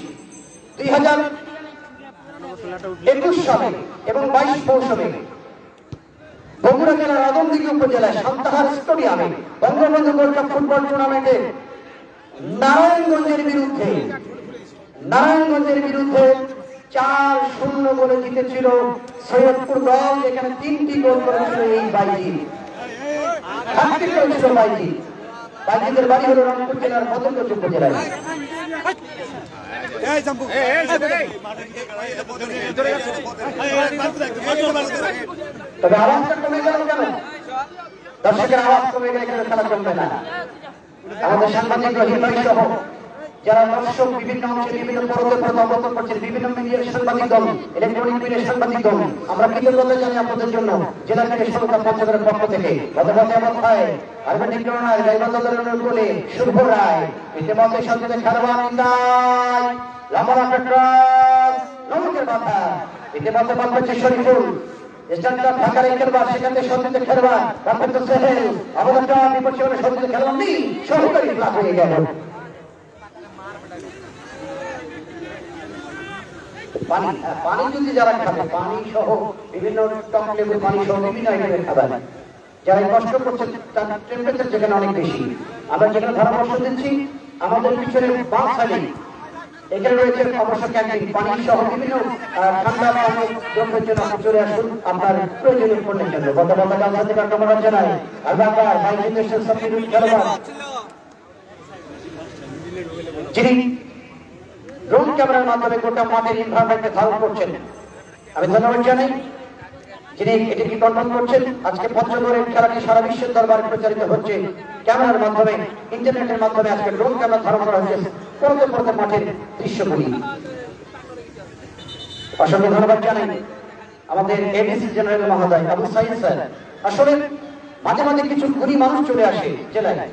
Speaker 2: 2021 সালে এবং 22 মৌসুমে বগুড়া জেলার আদমদীঘি উপজেলায় সান্তাহার স্টেডিয়ামে বঙ্গবন্ধু গোল্ড কাপ ফুটবল টুর্নামেন্টে নারায়ণগঞ্জের বিরুদ্ধে 4-0 গোলে জিতেছিল সৈয়দপুর দল। এখানে 3টি গোল করেছিল এই বাইজিৎ, হ্যাট্রিক করেছিল বাইজিৎ। বাইজিতের বাড়ি হলো রংপুর জেলার বদরগঞ্জ উপজেলায়। তবে আওয়াজটা কমে গেল কেন? দর্শকের আওয়াজ কমে গেলে খেলা চলবে না। আমাদের সাংবাদিক রহিম ভাই সহ
Speaker 3: যারা দর্শক বিভিন্ন অংশে বিভিন্ন পর্বতে অবস্থান করছেন, বিভিন্ন মিডিয়ার সাংবাদিক দল, ইলেকট্রনিক মিডিয়ার সাংবাদিক দল, আমরা কৃতজ্ঞতা জানাই আপনাদের জন্য জেলা ক্রীড়া সংস্থা পঞ্চগড়ের পক্ষ থেকে। গতকাল অবস্থায় আরবেনিক রনার গাইবান্ধা দলের গোলে শুভ রায় ইতিমধ্যে সন্ধ্যে খেলোয়াড় নিন্দায় লামারা পেট্রাস নমকের মাথা ইতিমধ্যে বল করছে শরীফুল স্ট্যান্ডার্ড ঢাকার খেলোয়াড়, সেখান থেকে সন্ধ্যে খেলোয়াড় রাফেদ সোহেল অবদানটা বিপক্ষে হলে সন্ধ্যে খেলোয়াড় নেই সহকারী ক্লাব হয়ে গেল। পানি যদি যারা খাবে পানি সহ বিভিন্ন টক লেবু পানি সহ বিভিন্ন আইটেমের খাবার যারা কষ্ট করছে তার টেম্পারেচার যেখানে অনেক বেশি, আমরা যেখানে পরামর্শ দিচ্ছি আমাদের পিছনে বাঁ সাইডে এখানে রয়েছে অবশ্য ক্যান্টিন, পানি সহ বিভিন্ন ঠান্ডা পানি দ্রব্যের জন্য আপনি চলে আসুন আপনার প্রয়োজনীয় পণ্যের জন্য। গতকাল গাছ থেকে আক্রমণ জানায় আলবাকার বাইজেন্দ্রের সাবমিট খেলোয়াড় যিনি ড্রোন ক্যামেরার মাধ্যমে গোটা মাঠের এনভায়রনমেন্টে ধারণ করছেন, আমি ধন্যবাদ জানাই যিনি এটিকে কন্ট্রোল করছেন। আজকে পঞ্চগড়ের খেলাটি সারা বিশ্বের দরবারে প্রচারিত হচ্ছে ক্যামেরার মাধ্যমে, ইন্টারনেটের মাধ্যমে আজকে ড্রোন ক্যামেরা ধারণ করা হচ্ছে পরতে পরতে মাঠের দৃশ্যগুলি। অসংখ্য ধন্যবাদ জানাই আমাদের এডিসি জেনারেল মহোদয় আবু সাইদ স্যার। আসলে মাঝে মাঝে কিছু গুণী মানুষ চলে আসে জেলায়,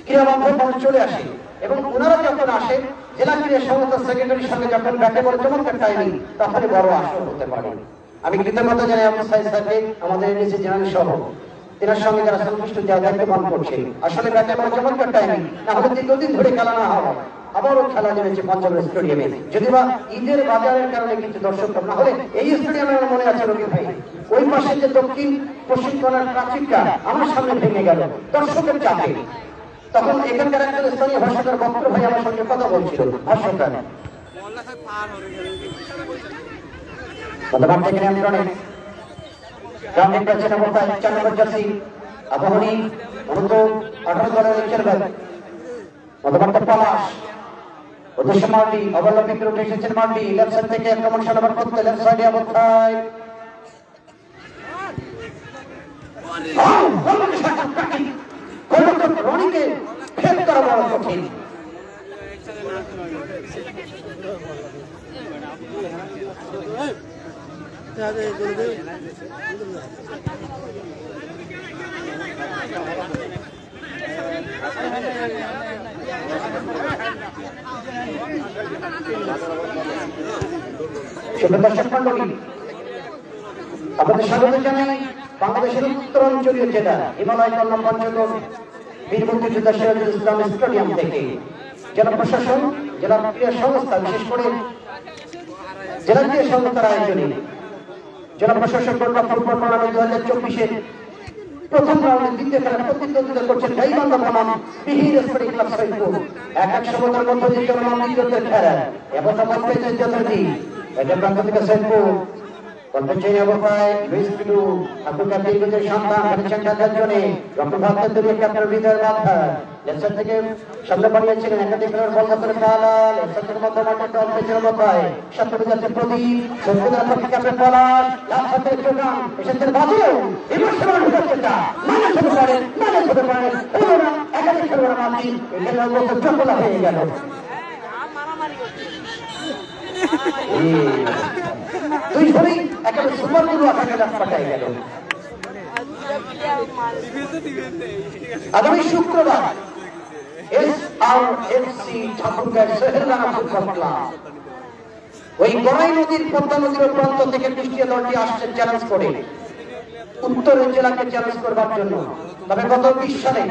Speaker 3: ক্রীড়াবান্ধব মানুষ চলে আসে এবং ওনারা যখন আসে জেলা ক্রীড়া সংস্থা সেক্রেটারির সঙ্গে যখন ব্যাটে বলে চমৎকার টাইমিং তাহলে বড় আসর হতে পারে। আমি কৃতজ্ঞতা জানাই আবু সাইদ স্যারকে, আমাদের এডিসি জেনারেল সহ এনার সঙ্গে যারা সন্তুষ্ট যারা দায়িত্ব পালন করছে। আসলে ব্যাটে বলে চমৎকার টাইমিং, না হলে দীর্ঘদিন ধরে খেলা না হয় আবারও খেলা জমেছে পঞ্চগড় স্টেডিয়ামে, যদিও বা ঈদের বাজারের কারণে কিছু দর্শক কম, না হলে এই স্টেডিয়ামে আমার মনে আছে রবি ভাই ওই পাশে যে দক্ষিণ পশ্চিম কোণার প্রাচীরটা আমার সামনে ভেঙে গেল দর্শকের চাপে। তখন এখানকার একজন স্থানীয় ভাষাকার বক্র ভাই আমার সঙ্গে কথা বলছিল, ভাষ্যকার বর্তমান থেকে নিয়ন্ত্রণে গ্রামীণ প্রাচীন অবস্থায় 4 নম্বর জার্সি আবাহনী অনন্ত 18 দলের খেলবেন বর্তমান পলাশ উদ্দেশ্য মার্ডি অবলম্বী রুটে এসেছেন মার্ডি লেফট সাইড থেকে আক্রমণ সাধারণ করতে লেফট সাইডে অবস্থায় রনিকে ফেল করা বড় কঠিন। দর্শক মন্ডলী আপনাদের স্বাগত জানাই বাংলাদেশের উত্তরাঞ্চলীয় জেলা হিমালয় কল্যাণ পঞ্চগড় বীর মুক্তিযোদ্ধা সিরাজুল ইসলাম স্টেডিয়াম থেকে জেলা প্রশাসন, জেলা ক্রীড়া সংস্থা, বিশেষ করে জেলা ক্রীড়া সংস্থার আয়োজনে জেলা প্রশাসন ফুটবল টুর্নামেন্ট 2024-এর প্রথম রাউন্ডে দ্বিতীয় খেলা প্রতিদ্বন্দ্বিতা করছেন গাইবান্ধা বনাম বিহির স্পোর্টিং ক্লাব সৈয়দপুর। এক সমতার মধ্য দিয়ে চলমান দ্বিতীয় খেলা এবং বল পেয়েছেন যথারীতি এটা প্রান্ত থেকে সৈয়দপুর কলকাতায় অবস্থায় লুইস পিলু আব্দুল কাদের বিজয় সন্তান খেলেছেন খেলার জন্য ডক্টর ভারতের দলীয় ক্যাপ্টেন বিজয় মাথা লেফট থেকে সামনে বাড়িয়েছিলেন একাধিক খেলোয়াড় বল করে পালা লেফট থেকে মধ্যে মাঠে দল পেছনে অবস্থায় সাতটি যাচ্ছে প্রদীপ সত্যিকার পক্ষে ক্যাপ্টেন পলাশ লাস্ট হাতে চোখান এসেছেন বাজেও এবার সমান ঢুকাচ্ছে না মানে ছোট পারে ওরা একাধিক খেলোয়াড় মাঝি এখানে মতো চপলা হয়ে গেল। দুই ধরেই একেবারে সুপার গুরু আকারে রাত পাঠাই গেল। আগামী শুক্রবার SRFC ঠাকুরগাঁও সোহেলরানা ফুটবল ক্লাব ওই গড়াই নদীর পদ্মা নদীর প্রান্ত থেকে কুষ্টিয়া দলটি আসছে চ্যালেঞ্জ করে উত্তরের জেলাকে চ্যালেঞ্জ করবার জন্য। তবে গত 20 সালে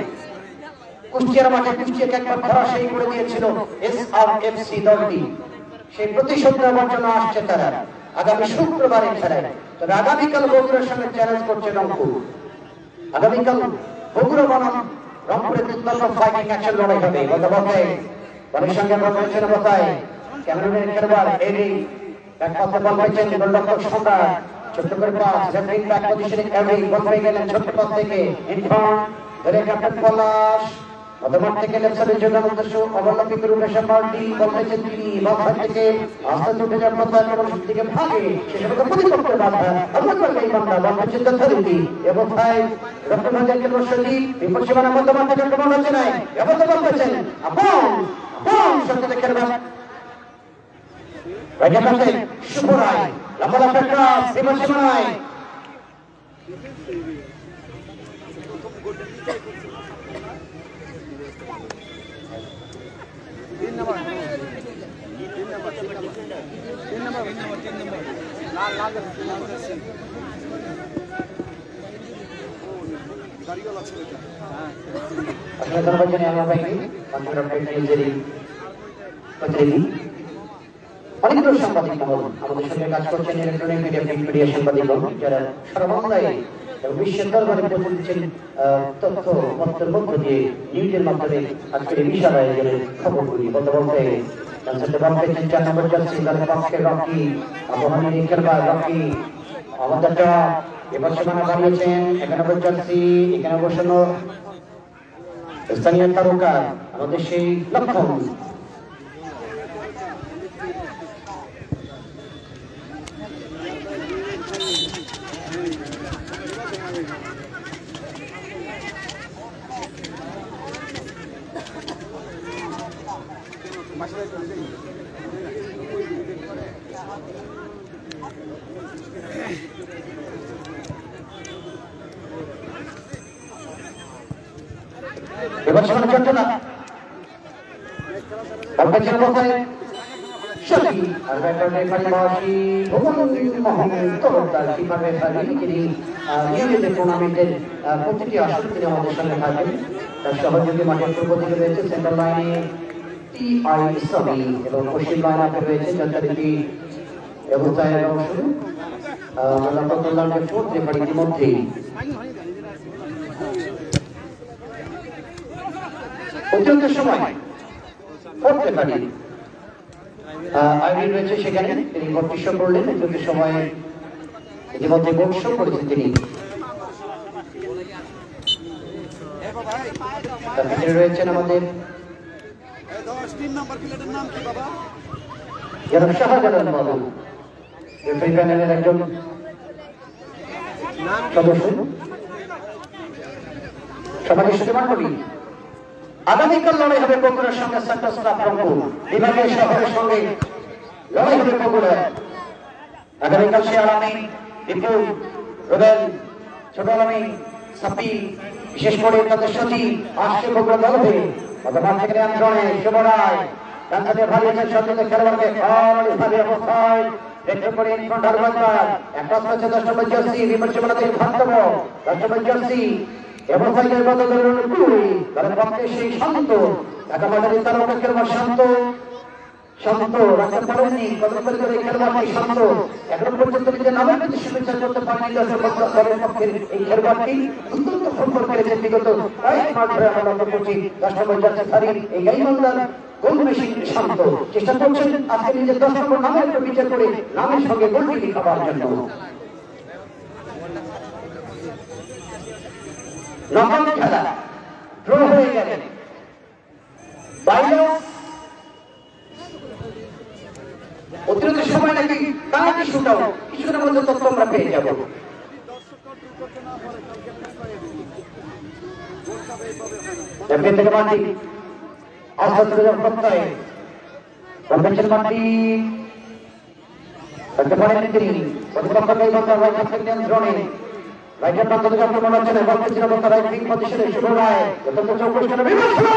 Speaker 3: কুষ্টিয়ার মাঠে কুষ্টিয়াকে একবার ধরাশায়ী করে দিয়েছিল SRFC দলটি, সেই প্রতিশোধ নেওয়ার জন্য আসছে তারা আগামী শুক্রবারের খেলায়। তবে আগামীকাল বগুড়ার সঙ্গে চ্যালেঞ্জ করছে রংপুর। আগামীকাল বগুড়া বনাম রংপুরে দুর্দান্ত ফাইটিং অ্যাকশন লড়াই হবে। গতবছরে বলের সঙ্গে রয়েছেন অবস্থায় ক্যামেরুনের খেলোয়াড় এডি ব্যাকপাসে বল পেয়েছেন গোলরক্ষক সম্রাট ছোট্ট করে পাস সেন্টারিং ব্যাক পজিশনে এডি বল পেয়ে গেলেন ছোট্ট পাস থেকে ইনফ্রন্ট ধরে ক্যাপ্টেন পলাশ মধ্যমাঠ থেকে লেফট যোগান উদ্দেশ্য অবলম্বী করে উঠে পাল্টি বলতেছে তিনি বাম থেকে আস্তে উঠে যান প্রত্যায় এবং দিকে ভাগে শেষে প্রতিপক্ষের বাধা অবলম্বন এই বাংলা বাম চিন্তা ধরিতি এবং ভাই রক্তভাজের কেন্দ্র শৈলী বিপদ সীমানা মধ্যমাঠ থেকে আক্রমণ হচ্ছে নাই ব্যবস্থা করতেছেন আপন সত্যি খেলবেন রাজা কাছে শুভ রায় লম্বা লম্বা বিপদ সীমানায় অনেকগুলো সাংবাদিক মহল আমাদের সঙ্গে কাজ করছেন ইলেকট্রনিক মিডিয়া প্রিন্ট মিডিয়া সাংবাদিক যারা সর্বদাই বিশ্বের দরবারে পৌঁছে দিচ্ছেন তথ্য পত্রের মধ্য দিয়ে নিউজের মাধ্যমে আজকের এই বিশাল আয়োজনের খবরগুলি বলতে বলতে পেয়েছেন 4 নম্বর জার্সি দলের পক্ষে রকি আবহাওয়ার খেলবার রকি আমাদেরটা এবার সীমানা বাড়িয়েছেন 1 নম্বর জার্সি এখানে বসানো স্থানীয় তারকা আমাদের সেই লক্ষণ এবার সীমানা চলছে না অল্পের কোথায় সত্যি আর ব্যাপারে পারিবাসী টুর্নামেন্টের প্রতিটি আসর তিনি আমাদের সঙ্গে থাকবেন তার সহযোগী মাঠের পূর্ব দিকে রয়েছে সেন্ট্রাল লাইনে টিআই ইসলামী এবং পশ্চিম লাইন আপে রয়েছে যথারীতি ব্যবস্থায় ইতিমধ্যেই অত্যন্ত সময় করতে পারি আইডি রয়েছে সেখানে তিনি কর্তৃত্ব করলেন অত্যন্ত সময় ইতিমধ্যে গোলশো করেছেন তিনি রয়েছেন আমাদের শাহজালাল বাবু রেফারি প্যানেলের একজন সদস্য সমাজের সাথে মানবী আগামীকাল লড়াই হবে বগুড়ার সঙ্গে সেন্টার স্টাফ রংপুর বিভাগীয় শহরের সঙ্গে লড়াই হবে বগুড়া আগামীকাল সে আলামী বিপুল রোবেল ছোট আলামী সাপি বিশেষ করে তাদের সাথী আসছে বগুড়া দল হবে গতকাল থেকে নিয়ন্ত্রণে শুভরায় কান্তাদের ভালিয়েছেন সত্যি খেলোয়াড়কে ভাবে অবস্থায় দেখতে করে ইনফ্রন্টার বাজার একটা হচ্ছে 10 নম্বর জার্সি বিমর্শনা থেকে ভাবতব 10 নম্বর জার্সি এবং ফাইনাল বদলের অনুকূলই তার পক্ষে সেই শান্ত ঢাকা বাজারে তার খেলোয়াড় শান্ত রাখতে পারেননি কতক্ষণ করে খেলোয়াড়টি শান্ত এখন পর্যন্ত নিজের নামের প্রতি শুভেচ্ছা করতে পারেনি দলের পক্ষের এই খেলোয়াড়টি অত্যন্ত ফুটবল খেলেছেন বিগত কয়েক মাস ধরে আমরা লক্ষ্য করছি 10 নম্বর জার্সি সারির এই গাইবান্ধার গোল মেশিন শান্ত চেষ্টা করছেন আজকে নিজের 10 নম্বর নামের উপর বিচার করে নামের সঙ্গে গোলটি খাবার জন্য নকআউট খেলা ড্র হয়ে গেলে বাইরে অতিরিক্ত সময় নাকি পেনাল্টি শুট আউট কিছুক্ষণের মধ্যে তথ্য আমরা পেয়ে যাব চ্যাম্পিয়ন থেকে মাটি আস্তে প্রত্যয় কনভেনশন মাটি করতে পারেন তিনি প্রতিপক্ষকে নিয়ন্ত্রণে রাইটের প্রান্ত থেকে আক্রমণ হচ্ছে না বলতে ছিল বলতে রাইট উইং পজিশনে শুভ রায় অত্যন্ত চৌকশ করে বিমর্শনা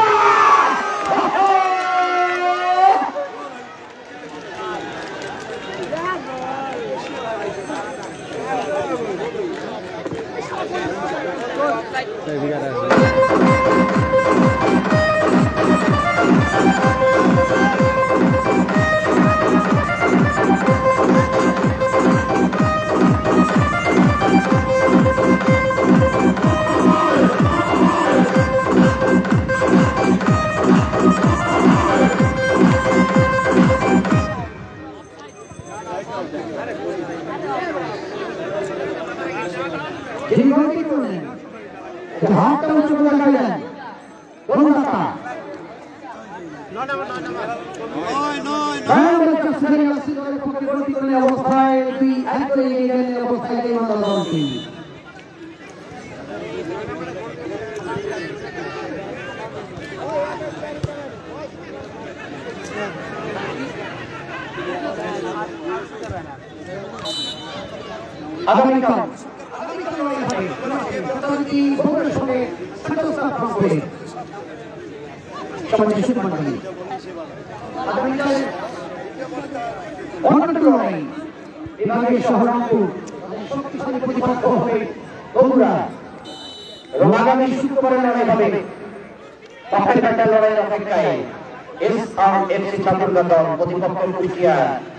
Speaker 3: গোলদাতা অবস্থায় দুই এক করে এগিয়ে গেলেন অবস্থায় দলটি আগামীকাল বিভাগের শহরপুর শক্তিশালী প্রতিপক্ষ হবে বগুড়া এবং আগামী শুক্রবারের লড়াই হবে লড়াইয়ের অপেক্ষায় এসআরএফসি ঠাকুরগা দল প্রতিপক্ষ কুষ্টিয়া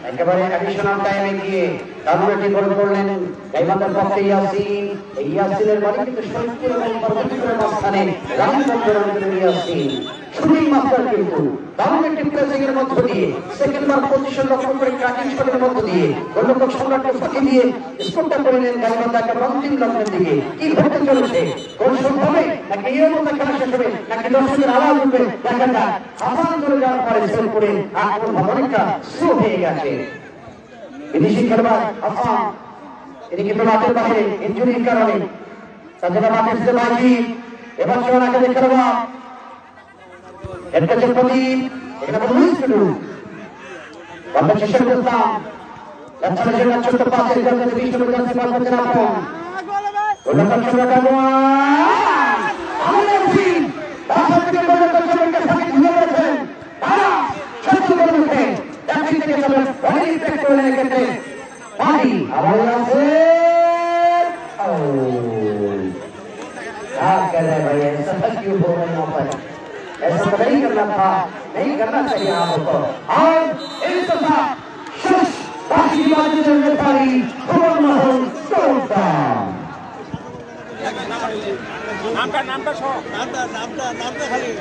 Speaker 3: একেবারে অ্যাডিশনাল টাইমে গিয়ে রাজনীতি গোল করলেন গাইবান্ধার পক্ষে ইয়াসিন এই ইয়াসিনের বাড়ি কিন্তু শরীফপুর এবং পরবর্তীপুরের মাঝখানে রামচন্দ্র ইয়াসিন শুরুই মাস্টার কিন্তু দারুণ একটি প্রেসিং এর মধ্য দিয়ে সেকেন্ড বার পজিশন লক্ষ্য করে ট্র্যাকিং শটের মধ্য দিয়ে গোলরক্ষক সম্রাটকে ফাঁকি দিয়ে স্কোরটা করে নেন গাইবান্ধাকে অন্তিম লক্ষ্যের দিকে কি ঘটতে চলেছে গোল শট হবে নাকি এর মধ্যে খেলা শেষ হবে নাকি দর্শকের আওয়াজ উঠবে দেখা যাক হাসান চলে যাওয়ার পরে সেল করে আক্রমণ অনেকটা স্লো হয়ে গেছে বিদেশি খেলোয়াড় হাসান তিনি কিন্তু মাঠের বাইরে ইনজুরির কারণে তাদের মাঠের যে বাইরে এবার সোনাকে খেলোয়াড় এর কাছে প্রদীপ এখানে বলুন শুরু বন্ধ শেষের করতাম যাচ্ছে না ছোট্ট পাশের কাছে বিষ্ণু কাছে পাস করতে না পান গোলরক্ষক শুরু করবো আমিন বাসা থেকে গোলরক্ষক সবাইকে ফাঁকি দিয়ে দিয়েছেন তারা সত্য করে উঠে যাচ্ছি থেকে চলে বডি ইম্প্যাক্ট করে রেখেছে পানি আবার আছে क्या कह रहे भाई ऐसा क्यों बोल रहे हैं पर ऐसा तो नहीं करना था नहीं करना चाहिए आपको और इस दफा शश बाकी बातें चलने पारी खबर महल सोता
Speaker 5: नामटा शो नामटा खाली